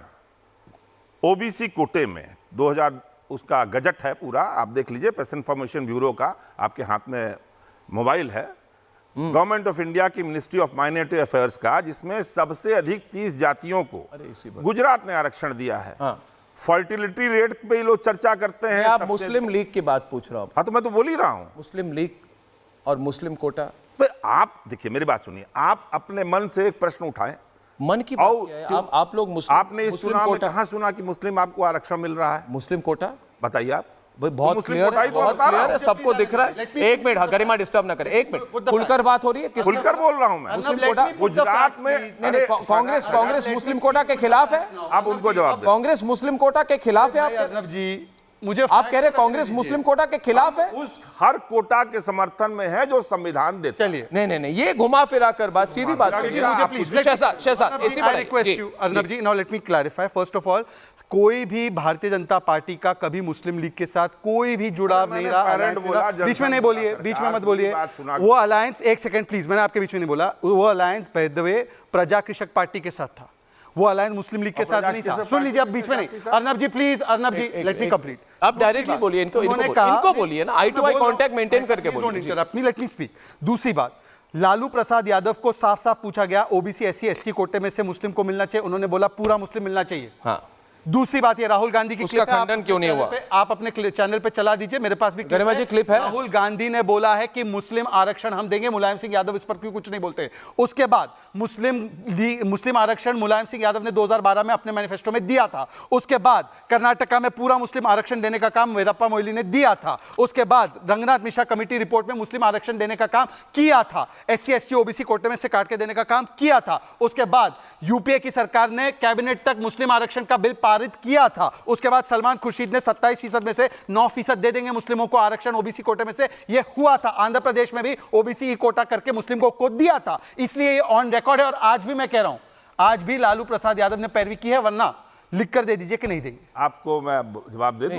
ओबीसी कोटे में 2000 उसका गजट है पूरा, आप देख लीजिए, प्रेस इंफॉर्मेशन ब्यूरो का, आपके हाथ में मोबाइल है, गवर्नमेंट ऑफ इंडिया की मिनिस्ट्री ऑफ माइनॉरिटी अफेयर्स का, जिसमें सबसे अधिक 30 जातियों को गुजरात ने आरक्षण दिया है। फर्टिलिटी रेट पे ही लोग चर्चा करते हैं। आप मुस्लिम लीग की बात पूछ रहा हूं। हाँ, तो मैं तो बोल ही रहा हूं, मुस्लिम लीग और मुस्लिम कोटा। आप देखिए, मेरी बात सुनिए, आप अपने मन से एक प्रश्न उठाएं। मन की बात क्या है? आप लोग मुस्लिम, आपने इस चुनाव में कहां सुना कि मुस्लिम आपको आरक्षण मिल रहा है? मुस्लिम कोटा बताइए आप। बहुत क्लियर है, सबको दिख रहा है। एक मिनट, गरिमा डिस्टर्ब ना करें, एक मिनट, खुलकर बात हो रही है। खुलकर बोल रहा हूं मैं। मुस्लिम कोटा गुजरात में, कांग्रेस मुस्लिम कोटा के खिलाफ है। आप उनको जवाब दें। कांग्रेस मुस्लिम कोटा के खिलाफ है। अर्नब जी, मुझे आप कह रहे कांग्रेस मुस्लिम कोटा के खिलाफ है? उस हर कोटा के समर्थन में है जो संविधान देता है। चलिए, नहीं, ये घुमा फिरा कर बात, सीधी बात। शहजाद, इसी पर Arnab ji, now let me clarify. First of all, कोई भी भारतीय जनता पार्टी का कभी मुस्लिम लीग के साथ कोई भी जुड़ाव नहीं रहा। बीच में नहीं बोलिए, बीच में मत बोलिए। वो अलायंस, एक सेकंड प्लीज, मैंने आपके बीच में नहीं बोला। वो अलायंस बाय द वे प्रजा कृषक पार्टी के साथ था, वो अलायंस मुस्लिम लीग के साथ नहीं था। सुन लीजिए, आप बीच में नहीं। Arnab ji please, Arnab ji let me complete. आप डायरेक्टली बोलिए, इनको बोलिए ना, eye to eye contact maintain करके बोलिए। Let me speak. दूसरी बात, लालू प्रसाद यादव को साफ साफ पूछा गया ओबीसी SC ST कोटे में से मुस्लिम को मिलना चाहिए, उन्होंने बोला पूरा मुस्लिम मिलना चाहिए। हाँ, दूसरी बात ये राहुल गांधी की उसका क्लिप है, आप खंडन क्यों नहीं हुआ? आप अपने चैनल पे चला दीजिए, मेरे पास भी गरिमा जी क्लिप है। राहुल गांधी ने बोला है कि मुस्लिम आरक्षण हम देंगे, मुलायम सिंह यादव इस पर क्यों कुछ नहीं बोलते। उसके बाद मुस्लिम आरक्षण मुलायम सिंह यादव ने 2012 में अपने मैनिफेस्टो में दिया था। उसके बाद कर्नाटका में पूरा मुस्लिम आरक्षण देने का काम वीरप्पा मोइली ने दिया था। उसके बाद रंगनाथ मिश्रा कमेटी रिपोर्ट में मुस्लिम आरक्षण देने का काम किया था, SC ST OBC कोटे में से काट के देने का काम किया था। उसके बाद यूपीए की सरकार ने कैबिनेट तक मुस्लिम आरक्षण का बिल पारित किया था। उसके बाद सलमान खुर्शीद ने 27% में से 9% दे देंगे मुस्लिमों को आरक्षण ओबीसी कोटे में से, यह हुआ था। आंध्र प्रदेश में भी ओबीसी कोटा करके मुस्लिमों को दिया था। इसलिए ये ऑन रिकॉर्ड है और आज भी मैं कह रहा हूं, आज भी लालू प्रसाद यादव ने पैरवी की है, वरना लिख कर दे दीजिए कि नहीं देंगे। आपको मैं जवाब दे दूं?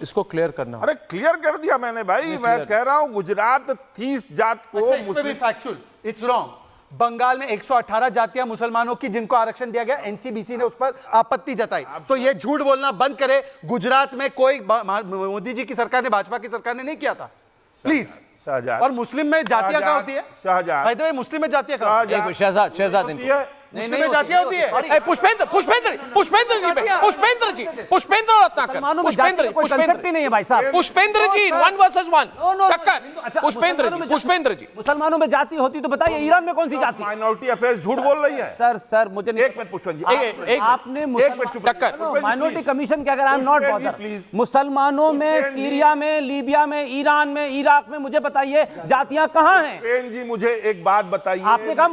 इसको क्लियर करना। अरे क्लियर कर दिया मैंने भाई, मैं कह रहा हूं गुजरात 30 जात को अच्छा, इस पे भी फैक्चुअल इट्स रॉन्ग। बंगाल में 118 जातियां मुसलमानों की जिनको आरक्षण दिया गया, एनसीबीसी ने उस पर आपत्ति जताई। तो ये झूठ बोलना बंद करे। गुजरात में कोई मोदी जी की सरकार ने, भाजपा की सरकार ने नहीं किया था, प्लीज। और मुस्लिम में जातियां कहां होती है? शाहजहां। मुस्लिम में जातियां कहां होती है? शहजाद नहीं जातियां होती है। पुष्पेंद्र नहीं है भाई साहब। पुष्पेंद्र जी 1 वर्सेस 1 टक्कर। पुष्पेंद्र जी मुसलमानों में जाति होती तो बताइए, ईरान में कौन सी जाति? माइनॉरिटी अफेयर्स झूठ बोल रही है। सर मुझे नहीं। एक मिनट पुष्पेंद्र जी, आपने माइनॉरिटी कमीशन क्या करा? Not bother. मुसलमानों में सीरिया में, लीबिया में, ईरान में, इराक में, मुझे बताइए जातियां कहां हैं? जी मुझे एक बात बताइए, आपने कहा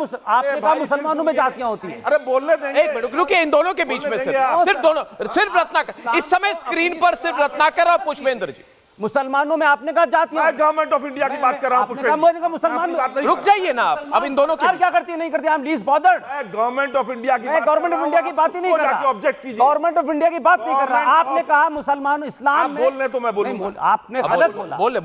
मुसलमानों में जातियां होती है। अरे बोलने देंगे। एक मिनट रुकिए, इन दोनों के बीच में सिर्फ रत्नाकर, इस समय स्क्रीन पर सिर्फ रत्नाकर और पुष्पेंद्र जी। मुसलमानों में आपने कहा जातियां। मैं गवर्नमेंट ऑफ इंडिया की बात कर रहा हूं। मुसलमान रुक जाइए ना आप, अब इन दोनों के क्या करती है नहीं करती? I am least bothered. Government of India की गवर्नमेंट ऑफ इंडिया की बात ही नहीं कर रहा। गवर्नमेंट ऑफ इंडिया की बात नहीं कर रहा। आपने कहा मुसलमान इस्लाम में बोलने तो मैं बोलूंगा। आपने गलत बोला। बोले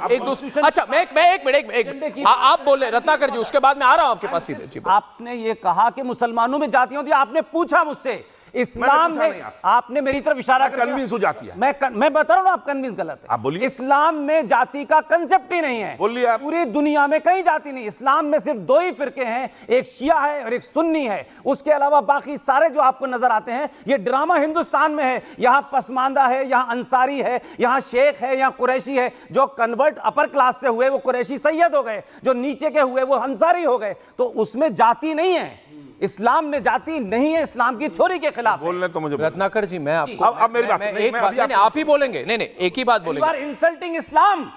एक दूसरे। अच्छा मैं एक मिनट आप बोले रत्नाकर जी, उसके बाद मैं आ रहा हूं आपके पास सीधे। आपने ये कहा कि मुसलमानों में जातियां होती, आपने पूछा मुझसे इस्लाम में, आपने मेरी तरफ इशारा कर कन्विंस हो जाती है। मैं बता रहा हूं आप कन्विंस गलत है। आप बोलिए। इस्लाम में जाति का कंसेप्ट ही नहीं है। बोलिए आप। पूरी दुनिया में कहीं जाति नहीं। इस्लाम में सिर्फ 2 ही फिरके हैं, एक शिया है और एक सुन्नी है। उसके अलावा बाकी सारे जो आपको नजर आते हैं ये ड्रामा हिंदुस्तान में है। यहां पसमानदा है, यहां अंसारी है, यहां शेख है, यहां कुरैशी है। जो कन्वर्ट अपर क्लास से हुए वो कुरैशी सैयद हो गए, जो नीचे के हुए वो अंसारी हो गए। तो उसमें जाति नहीं है, इस्लाम में जाति नहीं है, इस्लाम की थ्योरी के खिलाफ। बोलने तो मुझे रत्नाकर जी मैं आपको अब मेरी बात एक बात नहीं, आप ही बोलेंगे। नहीं एक ही बात बोलेंगे। इंसल्टिंग इस्लाम।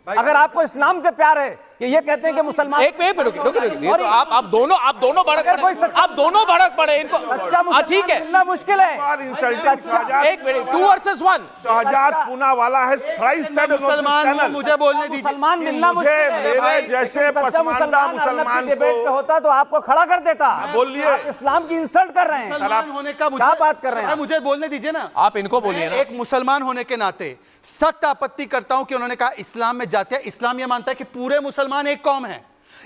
अगर आपको इस्लाम से प्यार है कि ये कहते हैं कि मुसलमान। एक मिनट रुकिए, तो आप दोनों भड़क पड़े इनको। ठीक है, मिलना मुश्किल है। एक मिनट 2 वर्सेस 1। शहजाद पूनावाला है मुसलमान, मुझे बोलने दीजिए। मुसलमान मिलना मुश्किल है। जैसे पसमानदा मुसलमान डिबेट पे होता तो आपको खड़ा कर देता। बोलिए। आप इस्लाम की इंसल्ट कर रहे हैं। मुसलमान होने का क्या बात कर रहे हैं? मुझे बोलने दीजिए ना। आप इनको बोलिए ना। एक मुसलमान होने के नाते सख्त आपत्ति करता हूं कि उन्होंने कहा इस्लाम में जातियां। इस्लाम यह मानता है कि पूरे मुसलमान एक कौम है,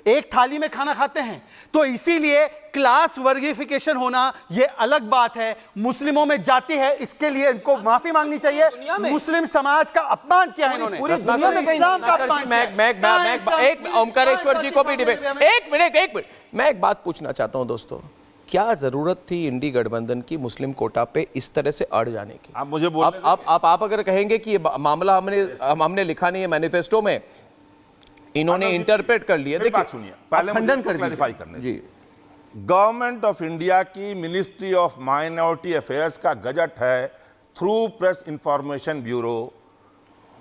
एक थाली में खाना खाते हैं। तो इसीलिए क्लास वर्गीफिकेशन होना यह अलग बात है। मुस्लिमों में जाति है, इसके लिए इनको माफी मांगनी चाहिए। मुस्लिम समाज का अपमान किया है इन्होंने, पूरी दुनिया में इस्लाम का अपमान। एक ओमकारेश्वर जी को भी डिबेट। एक मिनट मैं एक बात पूछना चाहता हूं दोस्तों, क्या जरूरत थी इंडी गठबंधन की मुस्लिम कोटा पे इस तरह से अड़ जाने की? आप मुझे बोलने आप अगर कहेंगे कि ये मामला हमने लिखा नहीं है मैनिफेस्टो में, इन्होंने इंटरप्रेट कर लिया। देखिए सुनिए, पहले खंडन कर क्लैरिफाई करने जी। गवर्नमेंट ऑफ इंडिया की मिनिस्ट्री ऑफ माइनॉरिटी अफेयर्स का गजट है, through press information bureau,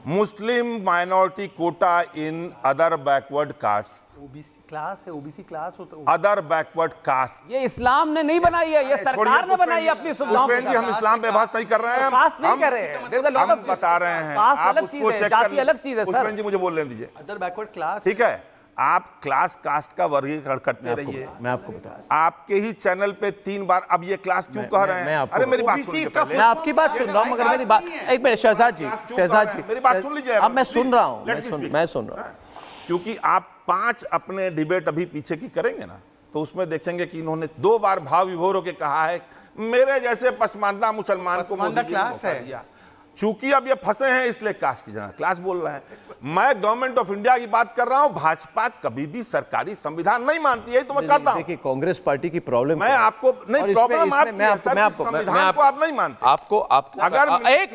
Muslim minority quota in other backward caste. OBC class है, ओबीसी क्लास होता है। Other backward caste. ये इस्लाम ने नहीं बनाई है, ये सरकार ने बनाई है अपनी सुविधाओं के जी। हम इस्लाम पे बात नहीं कर रहे हैं, हम बता रहे हैं। आप उसको चेक कर, अलग चीज है। पुष्पेंद्र जी मुझे बोलने दीजिए। अदर बैकवर्ड क्लास, ठीक है। आप क्लास कास्ट का वर्गीकरण करते रहिए। मैं आपको बता, आपके ही चैनल पे 3 बार अब ये क्लास क्यों कह रहे हैं? अरे मेरी बात सुन लीजिए पहले। मैं आपकी बात सुन रहा हूं, मगर मेरी बात एक मिनट शहजाद जी मेरी बात सुन लीजिए। अब मैं सुन रहा हूं, मैं सुन रहा हूं। क्योंकि आप 5 अपने डिबेट अभी पीछे की करेंगे ना, तो उसमें देखेंगे कि इन्होंने 2 बार भाव विभोर होकर कहा है मेरे जैसे पसमानदा मुसलमान को मोदी जी ने मौका दिया। चूंकि अब ये फंसे हैं इसलिए कास्ट की जगह क्लास बोल रहे हैं। मैं गवर्नमेंट ऑफ इंडिया की बात कर रहा हूं। भाजपा कभी भी सरकारी संविधान नहीं मानती है, तो मैं कहता हूं। देखिए कांग्रेस पार्टी की प्रॉब्लम मैं आपको नहीं, प्रॉब्लम आपकी है सर, संविधान को आप नहीं मानते। आपको अगर एक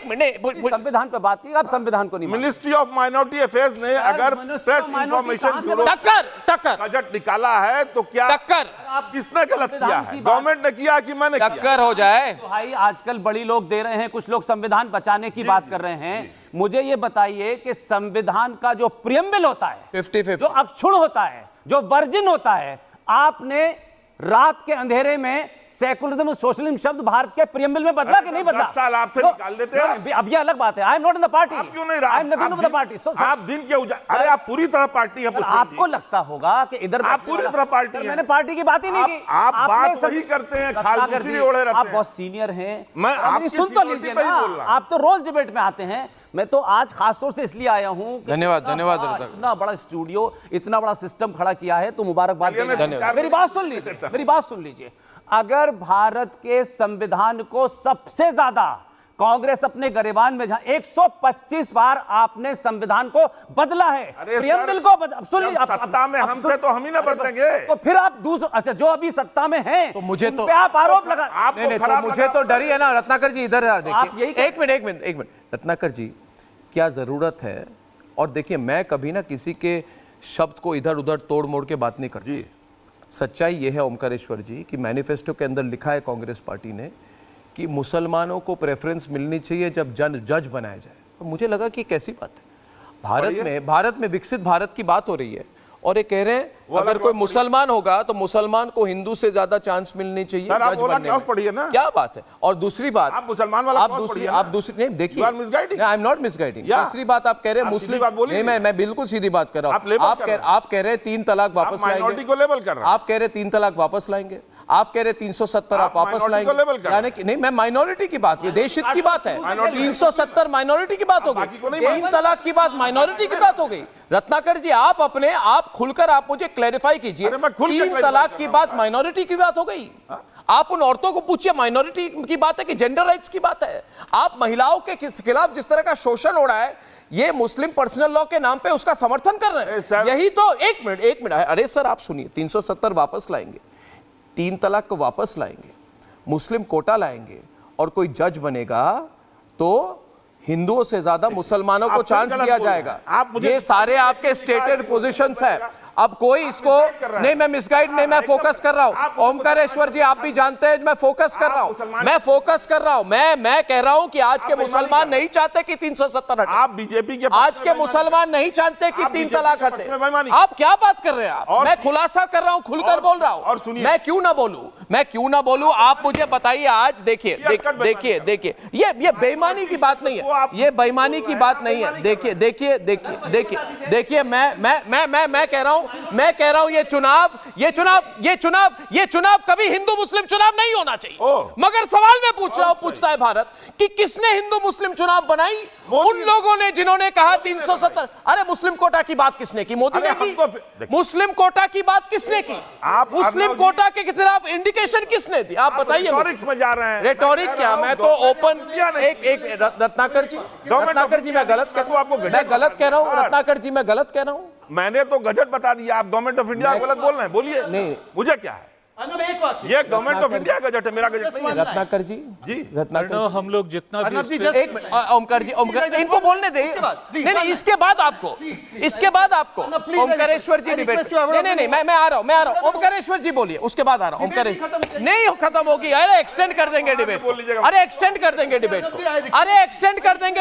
मिनट संविधान पे बात की, आप संविधान को नहीं मानते। मिनिस्ट्री ऑफ माइनॉरिटी अफेयर्स ने अगर प्रेस इंफॉर्मेशन ब्यूरो टक्कर बजट निकाला है तो क्या टक्कर किसने गलत किया है? गवर्नमेंट ने किया कि मैंने किया? टक्कर हो जाए। तो भाई आजकल बड़ी लोग दे रहे हैं, कुछ लोग संविधान बचाने की बात कर रहे हैं। मुझे ये बताइए कि संविधान का जो प्रियम्बल होता है, 50-50 जो अक्षुण होता है, जो वर्जिन होता है, आपने रात के अंधेरे में सेकुलरिज्म सोशलिज्म शब्द भारत के प्रियम्बल में बदला कि नहीं बदला? 10 साल आपसे निकाल देते हैं। अब ये अलग बात है। I am not in the party. आप क्यों नहीं I am nothing to the party. आप दिन के अरे आप पूरी तरह पार्टी है। आपको लगता होगा कि इधर आप पूरी तरह पार्टी है। मैंने पार्टी की बात ही नहीं की। आप बात वही करते हैं, खाल दूसरी ओढ़े रहते हैं। आप बहुत सीनियर हैं। मैं आपकी सुन तो लीजिए ना, आप तो रोज डिबेट में आते हैं। मैं तो आज खासतौर से इसलिए आया हूं। धन्यवाद इतना बड़ा स्टूडियो, इतना बड़ा सिस्टम खड़ा किया है, तो मुबारकबाद। मेरी बात सुन लीजिए, मेरी बात सुन लीजिए। अगर भारत के संविधान को सबसे ज्यादा कांग्रेस अपने गरिबान में, जहां 125 बार आपने संविधान को बदला है, प्रियम्बल को सुन लीजिए। सत्ता में हमसे तो हम ही ना बदलेंगे। तो फिर आप दूसरा, अच्छा जो अभी सत्ता में हैं, तो मुझे तो आप आरोप लगा। नहीं, तो मुझे तो डर ही है ना। रत्नाकर जी इधर देखिए, एक मिनट रत्नाकर जी, क्या जरूरत है? और देखिए मैं कभी ना किसी के शब्द को इधर उधर तोड़ मोड़ के बात नहीं करती। सच्चाई यह है ओमकारेश्वर जी कि मैनिफेस्टो के अंदर लिखा है कांग्रेस पार्टी ने कि मुसलमानों को प्रेफरेंस मिलनी चाहिए जब जज बनाया जाए। तो मुझे लगा कि कैसी बात है, भारत में विकसित भारत की बात हो रही है और ये कह रहे हैं अगर कोई मुसलमान होगा तो मुसलमान को हिंदू से ज्यादा चांस मिलनी चाहिए जज बनने में। पढ़िए ना, क्या बात है। और दूसरी बात, आप मुसलमान वाला आप दूसरी नहीं देखिए, आई एम नॉट मिसगाइडिंग। तीसरी बात आप कह रहे हैं मुस्लिम, नहीं मैं बिल्कुल सीधी बात कर रहा हूँ। आप कह रहे हैं 3 तलाक वापस लाएंगे। आप कह रहे 3 तलाक वापस लाएंगे। आप कह रहे 370 आप वापस लाएंगे। यानी कि नहीं, मैं माइनॉरिटी की बात, ये देश हित की बात है। 370 माइनॉरिटी की बात हो गई, 3 तलाक की बात माइनॉरिटी की बात हो गई। रत्नाकर जी आप खुलकर आप मुझे क्लैरिफाई कीजिए, 3 तलाक की बात माइनॉरिटी की बात हो गई। आप उन औरतों को पूछिए, माइनॉरिटी की बात है कि जेंडर राइट्स की बात है? आप महिलाओं के खिलाफ जिस तरह का शोषण हो रहा है, ये मुस्लिम पर्सनल लॉ के नाम पे उसका समर्थन कर रहे हैं। यही तो, एक मिनट, अरे सर आप सुनिए, 370 वापस लाएंगे, 3 तलाक को वापस लाएंगे, मुस्लिम कोटा लाएंगे और कोई जज बनेगा तो हिंदुओं से ज्यादा मुसलमानों को चांस दिया जाएगा। ये सारे आपके स्टेटेड पोजीशंस है। अब कोई इसको नहीं, मैं मिसगाइड नहीं, मैं फोकस कर रहा हूं। ओमकारेश्वर जी आप भी जानते हैं मैं फोकस कर रहा हूं। मैं कह रहा हूं कि आज के मुसलमान नहीं चाहते कि 370 हटे। आप बीजेपी के आज के मुसलमान नहीं चाहते कि 3 तलाक हटे। आप क्या बात कर रहे हैं? मैं खुलासा कर रहा हूं, खुलकर बोल रहा हूं। और सुनिए, मैं क्यों ना बोलूं? आप मुझे बताइए आज। देखिए ये बेईमानी की बात नहीं है, ये बेईमानी की बात नहीं है। देखिए मैं कह रहा हूं ये चुनाव कभी हिंदू मुस्लिम चुनाव नहीं होना चाहिए। मगर सवाल मैं पूछता है भारत कि किसने हिंदू मुस्लिम चुनाव बनाई? उन लोगों ने जिन्होंने कहा 370। अरे मुस्लिम कोटा की बात किसने की? मोदी ने की। मुस्लिम कोटा की बात किसने की? मुस्लिम कोटा के खिलाफ इंडिकेशन किसने दी? आप बताइए। रेटोरिक क्या? मैं तो ओपन एक रत्नाकर जी मैं गलत कह रहा हूं। रत्नाकर जी मैं गलत कह रहा हूं। मैंने तो गजट बता दिया, आप गवर्नमेंट ऑफ इंडिया गलत बोल रहे हैं। बोलिए। नहीं, मुझे क्या है, ये गवर्नमेंट ऑफ इंडिया का गजट है, मेरा गजट नहीं है। रत्नाकर जी हम लोग जितना ओमकार जी इनको बोलने दे। नहीं, इसके बाद आपको ओमकारेश्वर जी डिबेट। नहीं, मैं आ रहा हूं। ओमकारेश्वर जी बोलिए, उसके बाद आ रहा हूं। ओमकारेश्वर नहीं खत्म होगी। अरे एक्सटेंड कर देंगे डिबेट को। अरे एक्सटेंड कर देंगे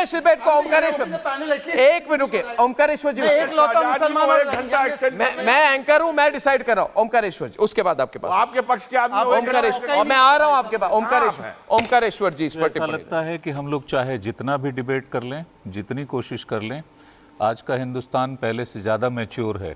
डिबेट को। ओमकारेश्वर एक मिनट रुके। ओमकारेश्वर जी, मैं एंकर हूं, मैं डिसाइड कर रहा हूं। ओमकारेश्वर जी, उसके बाद आपके पास आपके पक्ष के आदमी। ओमकारेश्वर, मैं आ रहा हूं आपके पास। ओमकारेश्वर जी, इस पर ऐसा लगता है कि हम लोग चाहे जितना भी डिबेट कर लें, जितनी कोशिश कर लें, आज का हिंदुस्तान पहले से ज़्यादा मैच्योर है।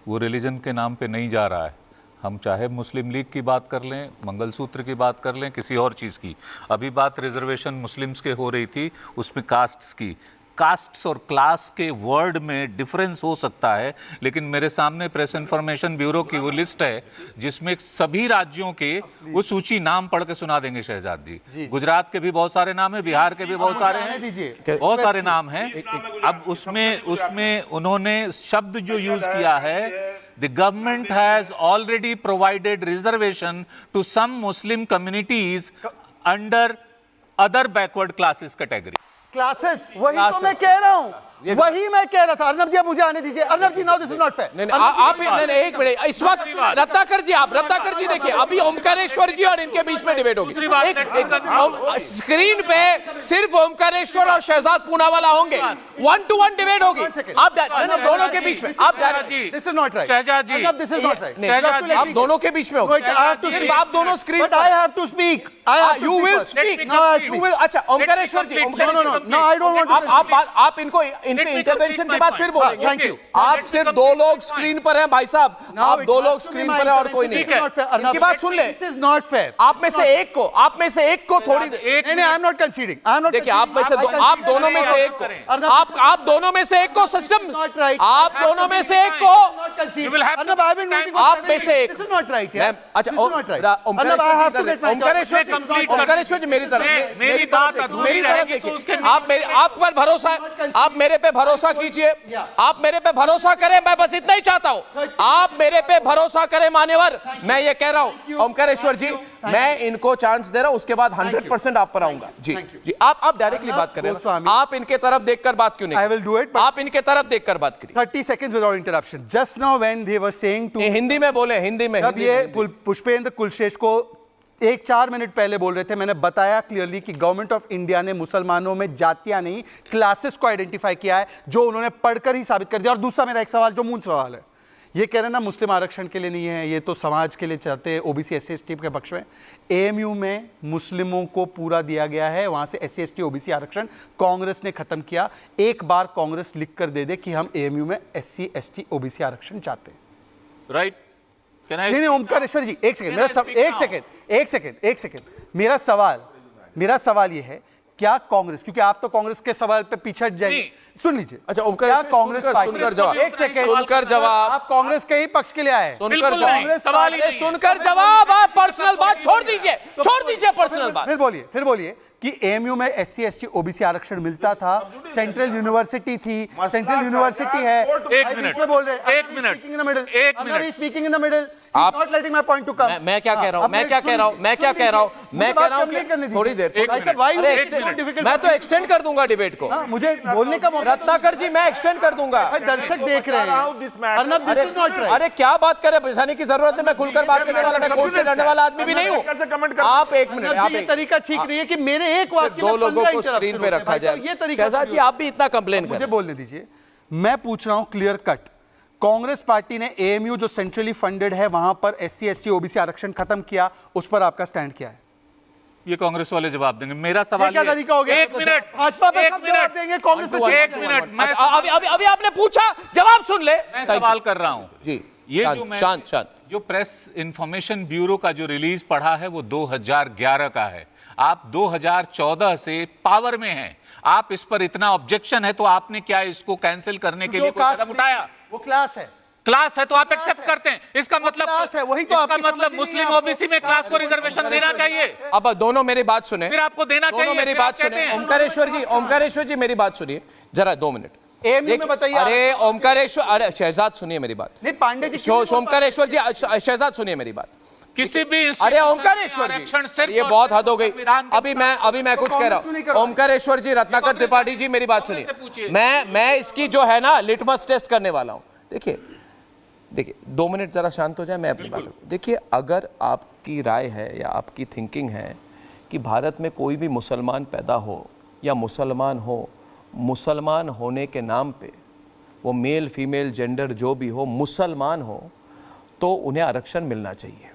वो रिलीजन के नाम पे नहीं जा रहा है। हम चाहे मुस्लिम लीग की बात कर लें, मंगलसूत्र की बात कर लें, किसी और चीज़ की। अभी बात रिजर्वेशन मुस्लिम्स के हो रही थी, उसमें कास्ट्स की। कास्ट्स और क्लास के वर्ड में डिफरेंस हो सकता है, लेकिन मेरे सामने प्रेस इंफॉर्मेशन ब्यूरो की वो लिस्ट है जिसमें सभी राज्यों के वो सूची नाम पढ़ के सुना देंगे शहजाद जी। गुजरात के भी बहुत सारे नाम है, बिहार के भी बहुत सारे हैं, बहुत सारे नाम हैं। अब उसमें उन्होंने शब्द जो यूज किया है, the government has already provided reservation to some Muslim communities under other backward classes category. Classes, वही तो मैं कह रहा हूँ, वही मैं कह रहा था। अर्नब जी, आप मुझे आने दीजिए। Arnab ji, now this is not fair. आप एक मिनट, इस वक्त रत्नाकर जी देखिए, अभी ओमकारेश्वर जी और इनके बीच में डिबेट होगी। स्क्रीन पे सिर्फ ओमकारेश्वर और शहजाद पूनावाला होंगे, 1-to-1 डिबेट होगी। आप दोनों के बीच में, आप this is not right. Shehzad ji, this is not right. आप दोनों के बीच में होगी, सिर्फ आप दोनों screen but I have to speak. You will speak, you will. अच्छा, ओमकारेश्वर जी, No, I don't want to. आप इनके इंटरवेंशन के बाद फिर बोलेंगे। Thank you. आप सिर्फ 2 लोग स्क्रीन पर हैं भाई साहब, आप 2 लोग स्क्रीन पर हैं और कोई नहीं। इनकी बात सुन ले। This is not fair. आप में से एक को थोड़ी देर, नहीं, I am not conceding. I am not. देखिए, आप में से आप दोनों में से एक को, आप दोनों में से एक को सिस्टम, आप दोनों में से एक को, आप में से एक। This is not right. अच्छा, ओमकारेश्वर जी, मेरी तरफ देखिए। आप पर भरोसा है, आप मेरे पे भरोसा कीजिए, आप मेरे पे भरोसा करें, मैं बस इतना ही चाहता हूं, आप मेरे पे भरोसा करें मान्यवर। मैं ये कह रहा हूं ओमकारेश्वर जी, मैं इनको चांस दे रहा हूं, उसके बाद 100% आप पर आऊंगा। जी, आप डायरेक्टली बात करें, आप इनके तरफ देखकर बात क्यों नहीं? I will do it, आप इनके तरफ देखकर बात करिए। 30 seconds without interruption. Just now when they were saying to, Hindi में बोले, हिंदी में। जब ये पुष्पेंद्र कुलशेष को 4 मिनट पहले बोल रहे थे, मैंने बताया क्लियरली कि गवर्नमेंट ऑफ इंडिया ने मुसलमानों में जातियां नहीं, क्लासेस को आइडेंटिफाई किया है, जो उन्होंने पढ़कर ही साबित कर दिया। और दूसरा मेरा एक सवाल, जो मूल सवाल है, ये कह रहे हैं ना मुस्लिम आरक्षण के लिए नहीं है, ये तो समाज के लिए चाहते हैं, ओबीसी SC ST के पक्ष में। एएमयू में मुस्लिमों को पूरा दिया गया है, वहां से SC ST OBC आरक्षण कांग्रेस ने खत्म किया। एक बार कांग्रेस लिख कर दे दे कि हम एएमयू में SC ST OBC आरक्षण चाहते हैं। राइट? नहीं, ओमकारेश्वर जी, एक सेकंड। मेरा सवाल ये है, क्या कांग्रेस, क्योंकि आप तो कांग्रेस के सवाल पे पीछे जाएंगे, सुन लीजिए। अच्छा, ओमकारेश्वर, कांग्रेस सुनकर जवाब, एक सेकंड, सुनकर जवाब। आप कांग्रेस के ही पक्ष के लिए आए, सुनकर कांग्रेस जवाब, सुनकर जवाब। आप पर्सनल बात छोड़ दीजिए पर्सनल बात। फिर बोलिए कि एएमयू में SC ST OBC आरक्षण मिलता था, सेंट्रल यूनिवर्सिटी थी, सेंट्रल यूनिवर्सिटी है। एक minute, speaking in the middle, आप not letting my point to come. मैं क्या कह रहा हूं कि थोड़ी देर, मैं तो एक्सटेंड कर दूंगा डिबेट को। मुझे बोलने का मौका। रत्नाकर जी, मैं एक्सटेंड कर दूंगा। दर्शक देख रहे हैं। Arnab, this is not right. अरे क्या बात करें, परेशानी की जरूरत नहीं, मैं खुलकर बात करने वाला, मैं कोर्ट से डरने वाला आदमी भी नहीं हूं। आप एक मिनट, आप ये तरीका ठीक नहीं है कि मेरे एक वाक्य में 2 लोगों को स्क्रीन पे रखा जाए। ये तरीका, शहजाद जी, आप भी इतना कंप्लेन कर, मुझे बोलने दीजिए। मैं पूछ रहा हूं क्लियर कट, कांग्रेस पार्टी ने एएमयू जो सेंट्रली फंडेड है वहां पर SC ST OBC आरक्षण खत्म किया, उस पर आपका स्टैंड क्या है? ये कांग्रेस वाले जवाब देंगे। मेरा सवाल क्या तरीका हो गया? एक मिनट, भाजपा पे सब जवाब देंगे, कांग्रेस पे एक मिनट, मैं अभी आपने पूछा, जवाब सुन ले। मैं सवाल कर रहा हूं जी। ये जो मैं शांत जो प्रेस इंफॉर्मेशन ब्यूरो का जो रिलीज पढ़ा है वो 2011 का है। आप 2014 से पावर में हैं, आप इस पर इतना ऑब्जेक्शन है तो आपने क्या इसको कैंसिल करने के लिए कोई कदम उठाया? वो क्लास है तो आप एक्सेप्ट करते हैं। इसका मतलब है, वही तो इसका मतलब मुस्लिम OBC में क्लास को रिजर्वेशन देना चाहिए। अब दोनों मेरी बात सुने, फिर आपको देना चाहिए। मेरी बात सुने। ओमकारेश्वर जी मेरी बात सुनिए जरा, 2 मिनट। एएमयू में बताइए। अरे ओमकारेश्वर, अरे शहजाद सुनिए मेरी बात। नहीं, पांडे जी, ओमकारेश्वर जी, शहजाद सुनिए मेरी बात। किसी भी, अरे ओमकारेश्वर जी, ये बहुत हद हो गई। अभी मैं कुछ कह रहा हूँ। ओमकारेश्वर जी, रत्नाकर त्रिपाठी जी, मेरी बात सुनिए। मैं इसकी जो है ना लिटमस टेस्ट करने वाला हूँ। देखिए 2 मिनट जरा शांत हो जाए, मैं अपनी बात करूँ। देखिए, अगर आपकी राय है या आपकी थिंकिंग है कि भारत में कोई भी मुसलमान पैदा हो या मुसलमान होने के नाम पे वो मेल फीमेल जेंडर जो भी हो, मुसलमान हो, तो उन्हें आरक्षण मिलना चाहिए।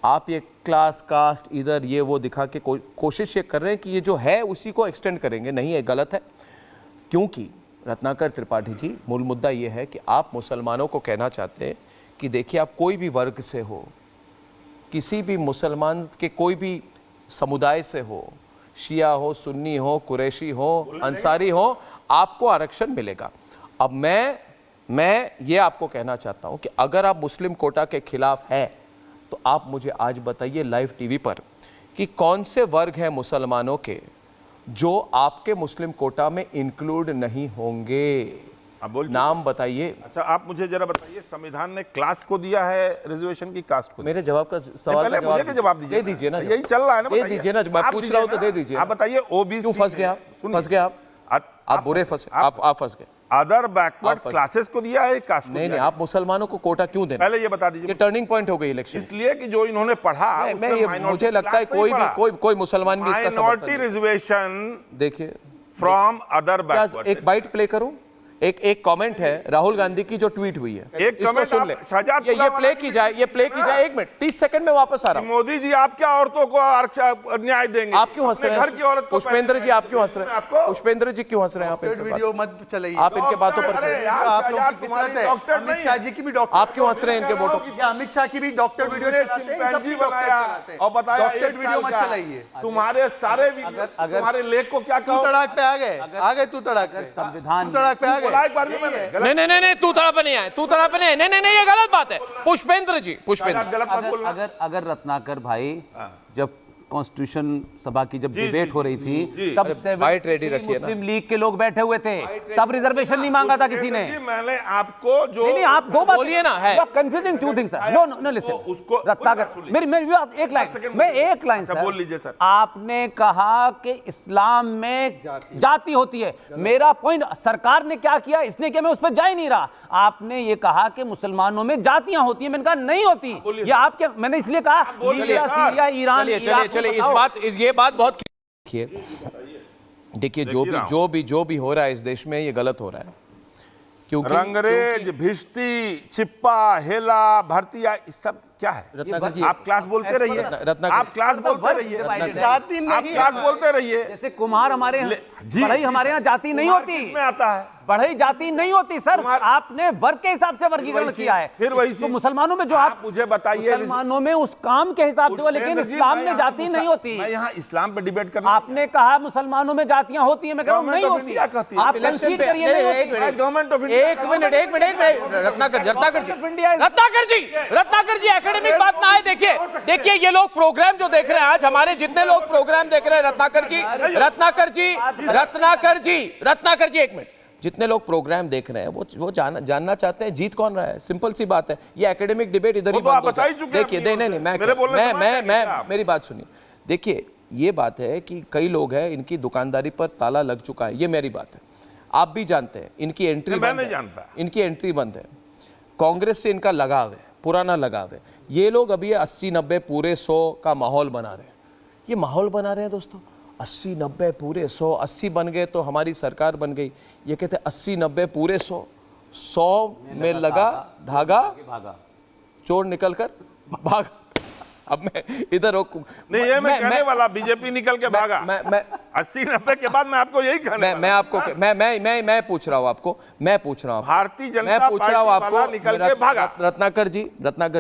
आप ये क्लास, कास्ट, इधर ये वो दिखा के कोशिश ये कर रहे हैं कि ये जो है उसी को एक्सटेंड करेंगे। नहीं, ये गलत है। क्योंकि रत्नाकर त्रिपाठी जी, मूल मुद्दा ये है कि आप मुसलमानों को कहना चाहते हैं कि देखिए, आप कोई भी वर्ग से हो, किसी भी मुसलमान के कोई भी समुदाय से हो, शिया हो, सुन्नी हो, कुरैशी हो, अंसारी हो, आपको आरक्षण मिलेगा। अब मैं ये आपको कहना चाहता हूं कि अगर आप मुस्लिम कोटा के खिलाफ हैं तो आप मुझे आज बताइए लाइव टीवी पर कि कौन से वर्ग हैं मुसलमानों के जो आपके मुस्लिम कोटा में इंक्लूड नहीं होंगे। नाम बताइए। अच्छा, आप मुझे जरा बताइए, संविधान ने क्लास को दिया है रिजर्वेशन की कास्ट को? मेरे जवाब का सवाल का जवाब दे दीजिए ना। यही चल रहा है ना, दे दीजिए ना। मैं पूछ रहा हूं तो दे दीजिए। आप बताइए ओबीसी क्यों फंस गए आप बुरे फंसे, आप फंस गए। अदर बैकवर्ड क्लासेस को दिया है कास्ट को? नहीं, आप मुसलमानों को कोटा क्यों देना? पहले ये बता दीजिए। ये टर्निंग पॉइंट हो गई इलेक्शन, इसलिए कि जो इन्होंने पढ़ा, मुझे लगता है कोई मुसलमान भी इसका माइनॉरिटी रिजर्वेशन देखिए फ्रॉम अदर बैकवर्ड। एक बाइट प्ले करूं। एक कमेंट है राहुल गांधी की जो ट्वीट हुई है, एक इसको सुन ले। ये प्ले की जाए, ये प्ले की जाए। 1 मिनट 30 सेकंड में वापस आ रहा हूं। मोदी जी, आप क्या औरतों को आरक्षण न्याय देंगे? आप क्यों हंस रहे हैं? घर की औरत को पुष्पेंद्र जी, आप क्यों हंस रहे हैं? पुष्पेंद्र जी क्यों हंस रहे हैं? आप वीडियो मत चलाइए, आप इनके बातों पर आप लोग की फितरत है। अमित शाह जी की भी डॉक्टर, आप क्यों हंस रहे हैं इनके वोटों? अमित शाह की भी डॉक्टर वीडियो चलाते हैं और बताया वीडियो मत चलाइए। तुम्हारे सारे तुम्हारे लेख को क्या कहो? तड़ाक पे आ गए तू तड़ाक पे, संविधान तड़ाक पे आ गए। नहीं, तू तड़ा पे नहीं आए, तू तड़ा पे नहीं आए। नहीं, ये गलत बात है। पुष्पेंद्र जी, अगर रत्नाकर भाई जब कॉन्स्टिट्यूशन सभा की जब डिबेट हो रही थी तब बाइट रेडी रखिए ना। मुस्लिम लीग के लोग बैठे हुए थे, तब रिजर्वेशन नहीं मांगा था किसी ने। मैंने आपको जो नहीं, आप दो बात बोलिए ना है। Confusing two things. No listen Ratnakar, मेरी बात एक लाइन, मैं एक लाइन सर बोल लीजिए सर। आपने कहा कि इस्लाम में जाति होती है। मेरा पॉइंट, सरकार ने क्या किया, इसने क्या, मैं उस पर जा ही नहीं रहा। आपने ये कहा कि मुसलमानों में जातियां होती हैं, मैंने कहा नहीं होती। ये आपके, मैंने इसलिए कहा लीबिया, सीरिया, ईरान, चलिए ये बात बहुत देखिए, जो भी हो रहा है इस देश में, ये गलत हो रहा है। क्योंकि रंगरेज, भिष्टी, छिप्पा, हेला, भर्तिया, सब क्या है? रत्नाकर जी, आप क्लास बोलते रहिए, आप क्लास बोलते रहिए, आप क्लास बोलते रहिए। जैसे कुमार हमारे यहाँ, बढ़ई हमारे यहाँ जाति नहीं होती। इसमें आता है बढ़ई जाति नहीं होती सर, आपने वर्ग के हिसाब से वर्गीकरण किया है। फिर वही तो मुसलमानों में जो आप मुझे बताइए, मुसलमानों में उस काम के हिसाब से हुआ, लेकिन इस्लाम में जाति नहीं होती। मैं यहाँ इस्लाम पे डिबेट कर रहा हूं। आपने कहा मुसलमानों में जातियां होती हैं, मैं कह रहा हूं नहीं होती। आप कंसीड करिए। गवर्नमेंट ऑफ इंडिया, एक मिनट रत्नाकर जी एकेडमिक बात ना आए। देखिए ये लोग प्रोग्राम जो देख रहे हैं आज, हमारे जितने लोग प्रोग्राम देख रहे हैं, रत्नाकर जी 1 मिनट, जितने लोग प्रोग्राम देख रहे हैं वो जानना चाहते हैं जीत कौन रहा है। सिंपल सी बात है, ये एकेडमिक डिबेट इधर ही बंद हो जाए। देखिए नहीं, मेरी बात सुनिए। देखिए ये बात है कि कई लोग हैं, इनकी दुकानदारी पर ताला लग चुका है, ये मेरी बात है। आप भी जानते हैं इनकी एंट्री बंद है। कांग्रेस से इनका लगाव है, पुराना लगाव है। ये लोग अभी 80-90 पूरे 100 का माहौल बना रहे हैं। ये माहौल बना रहे हैं दोस्तों, 80-90 पूरे 100, 80 बन गए तो हमारी सरकार बन गई। ये कहते 80-90 पूरे 100 में लगा धागा, चोर निकल कर भागा। अब मैं इधर नहीं, ये मैं कहने वाला, बीजेपी निकल के भागा। मैं 80-90 के बाद मैं आपको यही कहने मैं आपको मैं पूछ रहा हूँ आपको, भारतीय जनता पार्टी निकल के भागा। रत्नाकर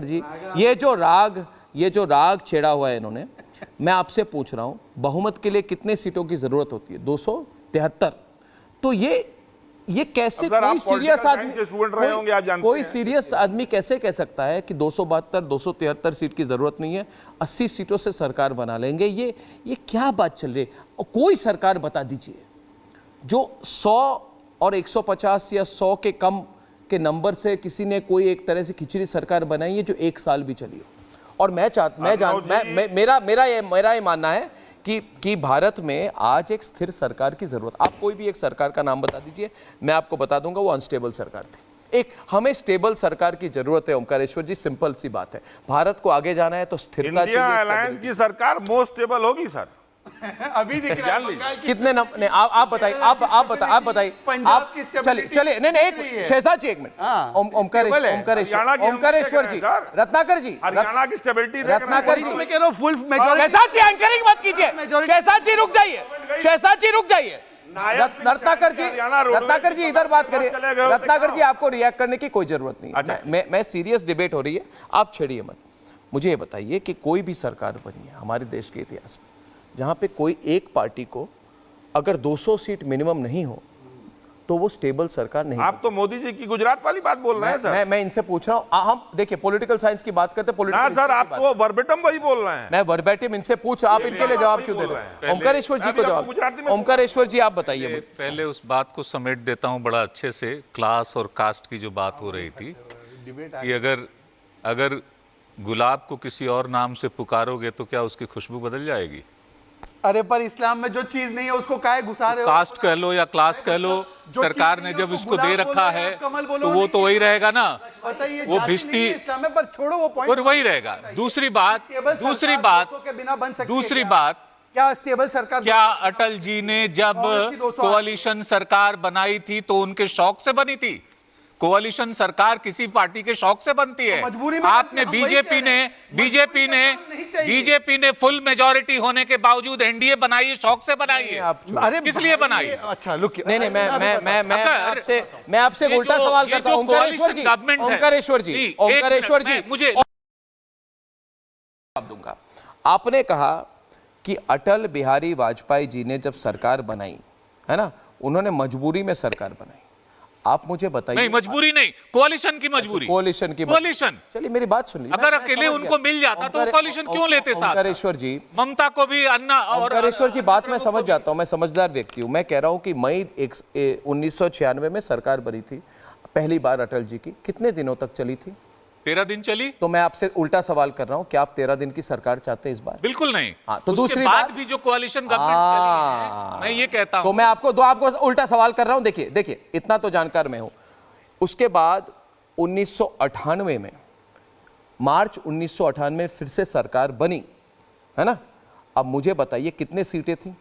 जी, ये जो राग छेड़ा हुआ है इन्होंने, मैं आपसे पूछ रहा हूं बहुमत के लिए कितने सीटों की जरूरत होती है? 273। तो ये कैसे कोई सीरियस आदमी कैसे कह सकता है कि 272-273 सीट की जरूरत नहीं है, 80 सीटों से सरकार बना लेंगे? ये क्या बात चल रही है? कोई सरकार बता दीजिए जो 100 और 150 या 100 के कम के नंबर से किसी ने कोई एक तरह से खिचड़ी सरकार बनाई है जो 1 साल भी चली हो। और मेरा ये मानना है कि भारत में आज एक स्थिर सरकार की जरूरत। आप कोई भी एक सरकार का नाम बता दीजिए, मैं आपको बता दूंगा वो अनस्टेबल सरकार थी। हमें स्टेबल सरकार की जरूरत है ओमकारेश्वर जी, सिंपल सी बात है। भारत को आगे जाना है तो स्थिरता चाहिए। इंडिया अलायंस की सरकार मोस्ट स्टेबल होगी सर। अभी दिख रहा है कितने नहीं, आप बताइए, आप बताइए। चलिए नहीं, शहजाद जी 1 मिनट, ओमकारेश्वर जी, रत्नाकर जी, हरियाणा की स्टेबिलिटी, रत्नाकर जी, मैं कह रहा हूं फुल मेजॉरिटी। शहजाद जी एंकरिंग मत कीजिए, शहजाद जी रुक जाइए। रत्नाकर जी इधर बात करिए। रत्नाकर जी आपको रिएक्ट करने की कोई जरूरत नहीं। मैं सीरियस डिबेट हो रही है, आप छेड़िए मत। मुझे ये बताइए कि कोई भी सरकार बनी है हमारे देश के इतिहास में, जहां पे कोई एक पार्टी को अगर 200 सीट मिनिमम नहीं हो तो वो स्टेबल सरकार नहीं। आप तो मोदी जी की गुजरात वाली बात बोल रहे हैं सर। मैं इनसे पूछ रहा हूं, हम देखिए पॉलिटिकल साइंस की बात करते हैं, हाँ सर, आप तो वर्बेटम वही बोल रहे हैं। मैं वर्बेटम इनसे पूछ, आप इनके लिए जवाब क्यों दे रहे हैं? ओमकारेश्वर जी को जवाब, ओमकारेश्वर जी आप बताइए। पहले उस बात को समेट देता हूं बड़ा अच्छे से। क्लास और कास्ट की जो बात हो रही थी कि अगर गुलाब को किसी और नाम से पुकारोगे तो क्या उसकी खुशबू बदल जाएगी? अरे पर इस्लाम में जो चीज नहीं है उसको काहे घुसा रहे हो? कास्ट कह लो या क्लास कह लो, सरकार ने जब इसको दे रखा है तो वो तो वही रहेगा ना, वो भिश्ती इस्लाम में, पर छोड़ो वो पॉइंट, और वही रहेगा। दूसरी बात क्या स्टेबल सरकार, क्या अटल जी ने जब कोalition सरकार बनाई थी तो उनके शौक से बनी थी? कोalition सरकार किसी पार्टी के शौक से बनती है। मजबूरी में आपने बीजेपी ने फुल मेजॉरिटी होने के बावजूद एनडीए बनाई है, शौक से बनाई है। अरे किस लिए बनाई? अच्छा लुक, नहीं मैं आपसे उल्टा सवाल करता हूं। ओमकारेश्वर जी मुझे जवाब दूंगा। आपने कहा कि अटल बिहारी वाजपेयी जी ने जब सरकार बनाई है ना, उन्होंने मजबूरी में सरकार बनाई। आप मुझे बताइए। नहीं, मजबूरी नहीं, कोalition की मजबूरी। कोalition। चलिए मेरी बात सुनिए। अगर अकेले उनको मिल जाता तो कोalition क्यों लेते साथ? ओमकारेश्वर जी, ममता को भी अन्ना और ओमकारेश्वर जी, बात मैं समझ जाता हूं, मैं समझदार व्यक्ति हूं। मैं कह रहा हूं कि मई 1996 में सरकार बनी थी पहली बार अटल जी की, कितने दिनों तक चली थी? 13 दिन चली। तो मैं आपसे उल्टा सवाल कर रहा हूं, क्या आप 13 दिन की सरकार चाहते हैं इस बार? बिल्कुल नहीं। हाँ, तो दूसरी बात बात भी जो कोalition गवर्नमेंट चली है, मैं ये कहता हूं। तो मैं आपको उल्टा सवाल कर रहा हूं। देखिए इतना तो जानकार मैं हूं। उसके बाद 1998 में, मार्च 1998 में फिर से सरकार बनी है ना। अब मुझे बताइए कितने सीटें थी?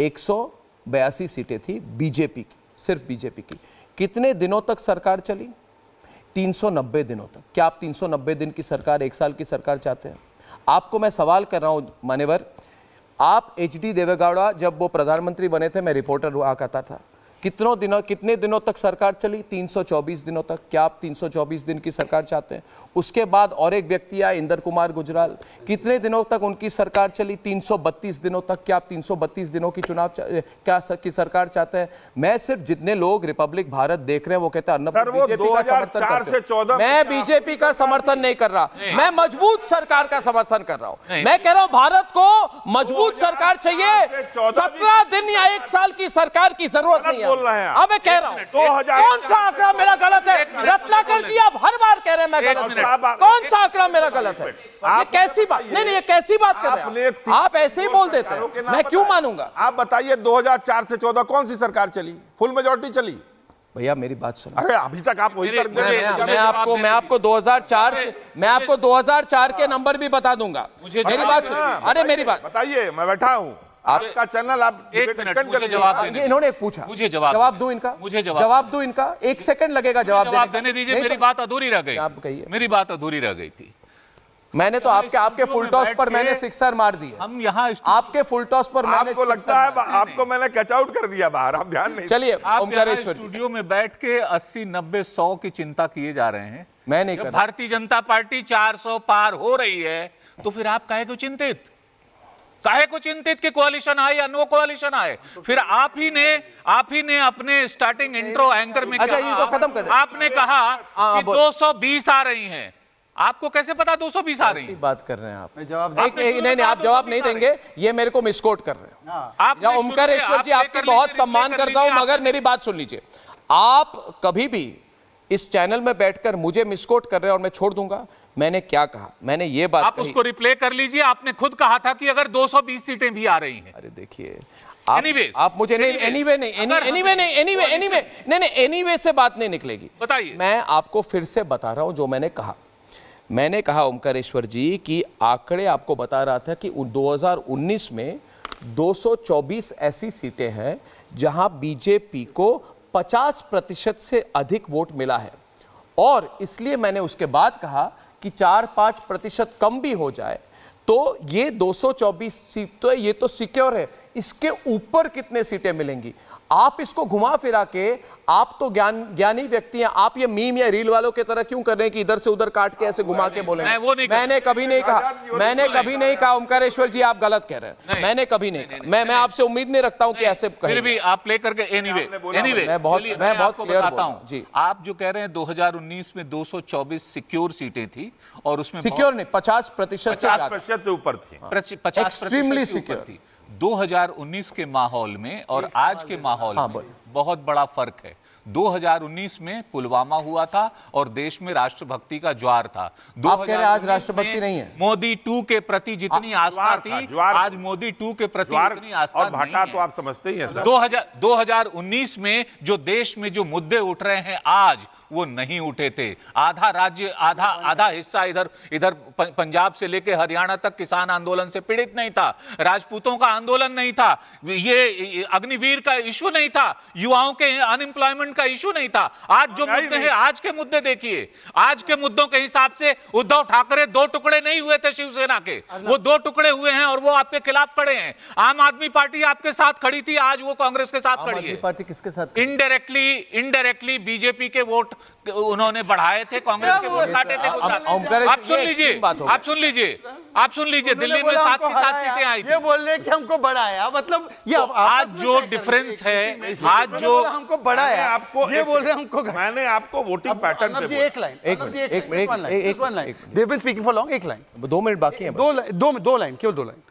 182 सीटें थी बीजेपी की, सिर्फ बीजेपी की। कितने दिनों तक सरकार चली? 390 दिनों तक। क्या आप 390 दिन की सरकार, 1 साल की सरकार चाहते हैं? आपको मैं सवाल कर रहा हूं मान्यवर, आप HD देवेगौड़ा जब वो प्रधानमंत्री बने थे, मैं रिपोर्टर हुआ करता था, कितने दिनों तक सरकार चली? 324 दिनों तक। क्या आप 324 दिन की सरकार चाहते हैं? उसके बाद और एक व्यक्ति आए, इंदर कुमार गुजराल, कितने दिनों तक उनकी सरकार चली? 332 दिनों तक। क्या आप 332 दिनों की की सरकार चाहते हैं? मैं सिर्फ जितने लोग रिपब्लिक भारत देख रहे हैं वो कहते हैं बीजेपी का समर्थन करते हैं। मैं बीजेपी का समर्थन नहीं कर रहा, मैं मजबूत सरकार का समर्थन कर रहा हूं। मैं कह रहा हूं भारत को मजबूत सरकार चाहिए, 17 दिन या 1 साल की सरकार की जरूरत नहीं है। बोल रहे हैं अब मैं कह रहा हूं, कौन सा आंकड़ा मेरा गलत है? रत्नाकर जी आप हर बार कह रहे हैं मैं गलत हूं। कौन सा आंकड़ा मेरा गलत है? ये कैसी बात? नहीं, ये कैसी बात कर रहे हैं आप? ऐसे ही बोल देते हैं, मैं क्यों मानूंगा? आप बताइए 2004 से 14 कौन सी सरकार चली? फुल मेजॉरिटी चली? भैया मेरी बात सुनो। अरे अभी तक आप वही कर दे रहे हैं। मैं आपको 2004 के नंबर भी बता दूंगा। मेरी बात सुनो। अरे मेरी बात बताइए, मैं बैठा हूं, आपका चैनल, आप इन्होंने पूछा, मुझे जवाब दूं इनका? जवाब दूं इनका? 1 सेकंड लगेगा जवाब देने दीजिए। मेरी बात अधूरी रह गई। आप कहिए। मेरी बात अधूरी रह गई थी। मैंने तो आपके फुल टॉस पर मैंने सिक्सर मार दिए। हम यहाँ आपके फुल टॉस पर मैंने, आपको लगता है आपको मैंने कैच आउट कर दिया बाहर, आप ध्यान नहीं। चलिए ओमकारेश्वर स्टूडियो में बैठ के 80, 90, 100 की चिंता किए जा रहे हैं। मैं नहीं कर रहा। भारतीय जनता पार्टी 400 पार हो रही है तो फिर आप काहे को चिंतित? काहे को चिंतित कि कोalition आए या नो कोalition आए? फिर आप ही ने अपने स्टार्टिंग इंट्रो एंकर में खत्म कर, आपने कहा कि 220 आ रही हैं। आपको कैसे पता 220 आ रही हैं? बात कर रहे हैं आप? नहीं, आप जवाब नहीं देंगे, ये मेरे को मिसकोट कर रहे हैं। ओमकारेश्वर जी आपकी बहुत सम्मान करता हूं, मगर मेरी बात सुन लीजिए। आप कभी भी इस चैनल में बैठकर मुझे मिसकोट कर रहे हैं और मैं छोड़ दूंगा। मैंने क्या कहा? मैंने ये बात आप उसको रिप्ले कर लीजिए। आपने खुद कहा था कि अगर 220 सीटें भी आ रही हैं। अरे देखिए, आप मुझे एनीवे से बात नहीं निकलेगी। बताइए। मैं आपको फिर से बता रहा हूं जो मैंने कहा। मैंने कहा ओमकारेश्वर जी कि आंकड़े आपको बता रहा था कि 2019 में 224 ऐसी सीटें हैं जहां बीजेपी को 50% से अधिक वोट मिला है, और इसलिए मैंने उसके बाद कहा कि 4-5% कम भी हो जाए तो ये 224 सीट तो ये तो सिक्योर है, इसके ऊपर कितने सीटें मिलेंगी। आप इसको घुमा फिरा के, आप तो ज्ञानी व्यक्ति हैं, आप ये मीम या रील वालों की तरह क्यों कर रहे हैं कि इधर से उधर काट के ऐसे घुमा के बोलेंगे। मैंने कभी नहीं कहा ओमकारेश्वर जी आप गलत कह रहे हैं, मैंने कभी नहीं कहा। मैं आपसे उम्मीद नहीं रखता हूं कि ऐसे फिर भी आप लेकर के एनीवे मैं बहुत क्लियर बताता हूं जी। आप जो कह रहे हैं 2019 में 224 सिक्योर सीटें थी और उसमें सिक्योर नहीं 50% से ऊपर थी, 50% सिक्योर थी। 2019 के माहौल में और आज के माहौल में बहुत बड़ा फर्क है। 2019 में पुलवामा हुआ था और देश में राष्ट्रभक्ति का ज्वार था। आप कह रहे हैं आज राष्ट्रभक्ति नहीं है। मोदी 2 के प्रति जितनी आस्था थी, आज मोदी 2 के प्रति इतनी आस्था नहीं है। तो आप समझते ही हैं सर। 2019 में जो देश में जो मुद्दे उठ रहे हैं आज वो नहीं उठे थे। आधा राज्य आधा हिस्सा इधर पंजाब से लेके हरियाणा तक किसान आंदोलन से पीड़ित नहीं था, राजपूतों का आंदोलन नहीं था, ये अग्निवीर का इशू नहीं था, युवाओं के अनएम्प्लॉयमेंट का इशू नहीं था। आज जो मुद्दे हैं, आज के मुद्दे देखिए, आज के मुद्दों के हिसाब से उद्धव ठाकरे 2 टुकड़े नहीं हुए थे शिवसेना के, वो 2 टुकड़े हुए हैं और वो आपके खिलाफ खड़े हैं। आम आदमी पार्टी आपके साथ खड़ी थी, आज वो कांग्रेस के साथ खड़ी है। पार्टी किसके साथ? इनडायरेक्टली बीजेपी के वोट उन्होंने बढ़ाए थे, कांग्रेस के वोट काटे थे। आप सुन लीजिए दिल्ली में 7 की 7 सीटें आई थी। ये बोल रहे कि हमको बढ़ाया, मतलब ये आज जो डिफरेंस है, आज जो हमको बढ़ाया, आपको ये बोल रहे हमको मैंने आपको वोटिंग पैटर्न पे एक line, they've been speaking for long, एक लाइन, 2 मिनट बाकी हैं, दो लाइन, केवल 2 लाइन।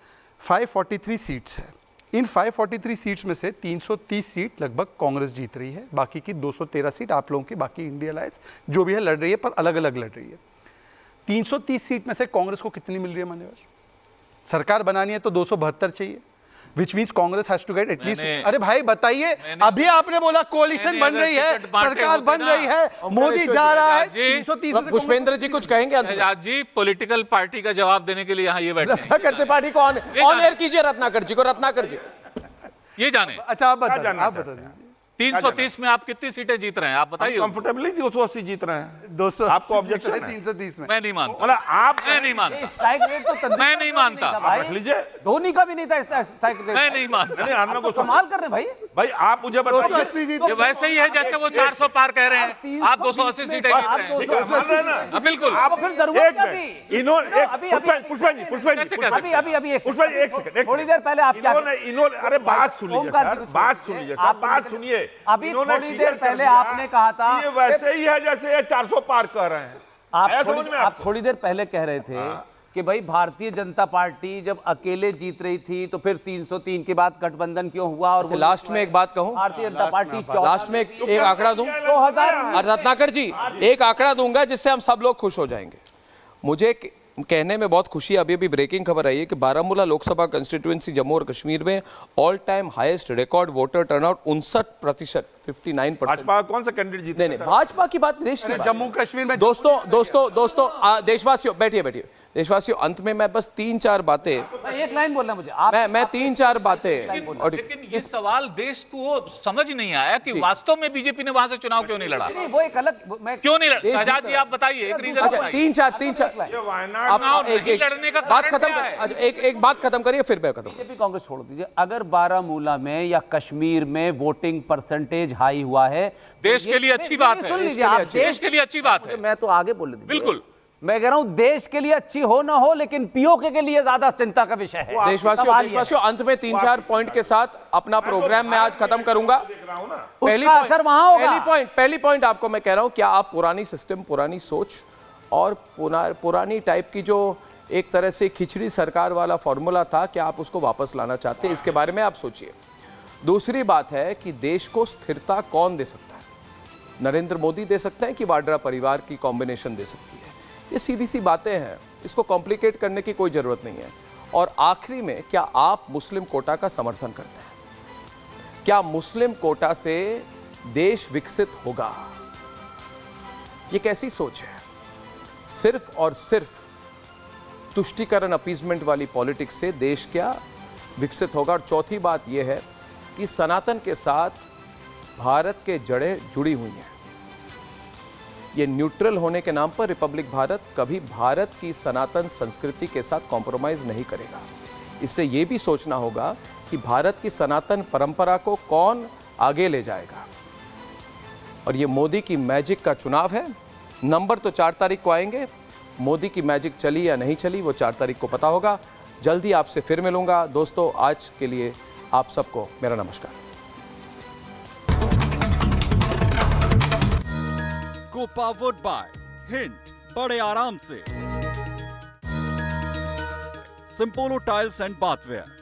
543 सीट्स है, इन 543 सीट्स में से 330 सीट लगभग कांग्रेस जीत रही है, बाकी की 213 सीट आप लोगों की, बाकी इंडिया अलायंस जो भी है लड़ रही है, पर अलग अलग लड़ रही है। 330 सीट में से कांग्रेस को कितनी मिल रही है मान्यवर? सरकार बनानी है तो 272 चाहिए, which means Congress has to get at least. अरे भाई बताइए, अभी आपने बोला कोalition बन रही है, सरकार बन रही है, मोदी जा रहा है, 330। पुष्पेंद्र जी कुछ कहेंगे? आज जी पॉलिटिकल पार्टी का जवाब देने के लिए यहाँ ये बैठे रत्नाकर पार्टी को ऑन एयर कीजिए, रत्नाकर जी ये जाने। अच्छा आप बता दीजिए 330 में आप कितनी सीटें जीत रहे हैं, आप बताइए। कंफर्टेबली 280 जीत रहे हैं। 200 आपको ऑब्जेक्शन है 330 में? मैं नहीं मानता। मतलब आप मैं नहीं मानता, स्ट्राइक रेट तो मैं नहीं मानता। आप रख लीजिए, धोनी का भी नहीं था स्ट्राइक रेट। मैं नहीं मानता। नहीं, को कमाल कर रहे भाई। भाई आप मुझे बताइए, ये वैसे ही है जैसे वो 400 पार कह रहे हैं, आप 280 सीटें जीत रहे हैं। बिल्कुल, फिर जरूरत क्या थी? थोड़ी देर पहले आप इन्होंने अरे बात सुन लीजिए सर, बात सुनिए। अभी थोड़ी देर पहले आपने कहा था ये वैसे ही है जैसे ये 400 पार कर रहे हैं। आप थोड़ी देर पहले कह रहे थे कि भाई भारतीय जनता पार्टी जब अकेले जीत रही थी तो फिर 303 के बाद गठबंधन क्यों हुआ? और लास्ट में एक बात कहूं, भारतीय जनता पार्टी लास्ट में एक आंकड़ा दूं, 2000। रत्नाकर जी एक आंकड़ा दूंगा जिससे हम सब लोग खुश हो जाएंगे। मुझे कहने में बहुत खुशी, अभी अभी ब्रेकिंग खबर आई है कि बारामूला लोकसभा कंस्टिट्यूएंसी जम्मू और कश्मीर में all time highest record voter turnout 59%, 59%। Bhajpa कौन सा कैंडिडेट जीते? नहीं, भाजपा की बात देश की, जम्मू कश्मीर में। दोस्तों देशवासियों बैठिए देशवासियों, अंत में मैं बस 3-4 बातें, एक लाइन बोलना मुझे मैं 3-4 बातें। लेकिन ये सवाल देश को समझ नहीं आया कि वास्तव में बीजेपी ने वहां से चुनाव क्यों नहीं लड़ा? वो एक अलग क्यों नहीं लड़ा? शहजाद जी आप बताइए एक रीजन। अच्छा 3-4 आप एक बात खत्म करिए फिर मैं खत्म। बीजेपी कांग्रेस छोड़ दीजिए, अगर बारामूला में या कश्मीर में वोटिंग परसेंटेज हाई हुआ है, देश के लिए अच्छी बात है, देश के लिए अच्छी बात है। मैं तो आगे बोल रही, बिल्कुल मैं कह रहा हूं देश के लिए अच्छी हो ना हो, लेकिन पीओके के लिए ज्यादा चिंता का विषय है। देशवासियों अंत में 3-4 पॉइंट के साथ अपना प्रोग्राम मैं आज खत्म करूंगा। पहली पॉइंट आपको मैं कह रहा हूं, क्या आप पुरानी सिस्टम, पुरानी सोच और पुरानी टाइप की जो एक तरह से खिचड़ी सरकार वाला फॉर्मूला था, क्या आप उसको वापस लाना चाहते हैं? इसके बारे में आप सोचिए। दूसरी बात है कि देश को स्थिरता कौन दे सकता है? नरेंद्र मोदी दे सकते हैं कि वाड्रा परिवार की कॉम्बिनेशन दे सकती है? ये सीधी सी बातें हैं, इसको कॉम्प्लिकेट करने की कोई ज़रूरत नहीं है। और आखिरी में, क्या आप मुस्लिम कोटा का समर्थन करते हैं? क्या मुस्लिम कोटा से देश विकसित होगा? ये कैसी सोच है? सिर्फ और सिर्फ तुष्टीकरण, अपीजमेंट वाली पॉलिटिक्स से देश क्या विकसित होगा? और चौथी बात यह है कि सनातन के साथ भारत के जड़ें जुड़ी हुई हैं। ये न्यूट्रल होने के नाम पर रिपब्लिक भारत कभी भारत की सनातन संस्कृति के साथ कॉम्प्रोमाइज नहीं करेगा। इसलिए ये भी सोचना होगा कि भारत की सनातन परंपरा को कौन आगे ले जाएगा। और ये मोदी की मैजिक का चुनाव है। नंबर तो 4 तारीख को आएंगे, मोदी की मैजिक चली या नहीं चली वो 4 तारीख को पता होगा। जल्दी आपसे फिर मिलूंगा दोस्तों। आज के लिए आप सबको मेरा नमस्कार। को पावर्ड बाय हिंद, बड़े आराम से सिंपोलो टाइल्स एंड बाथवेयर।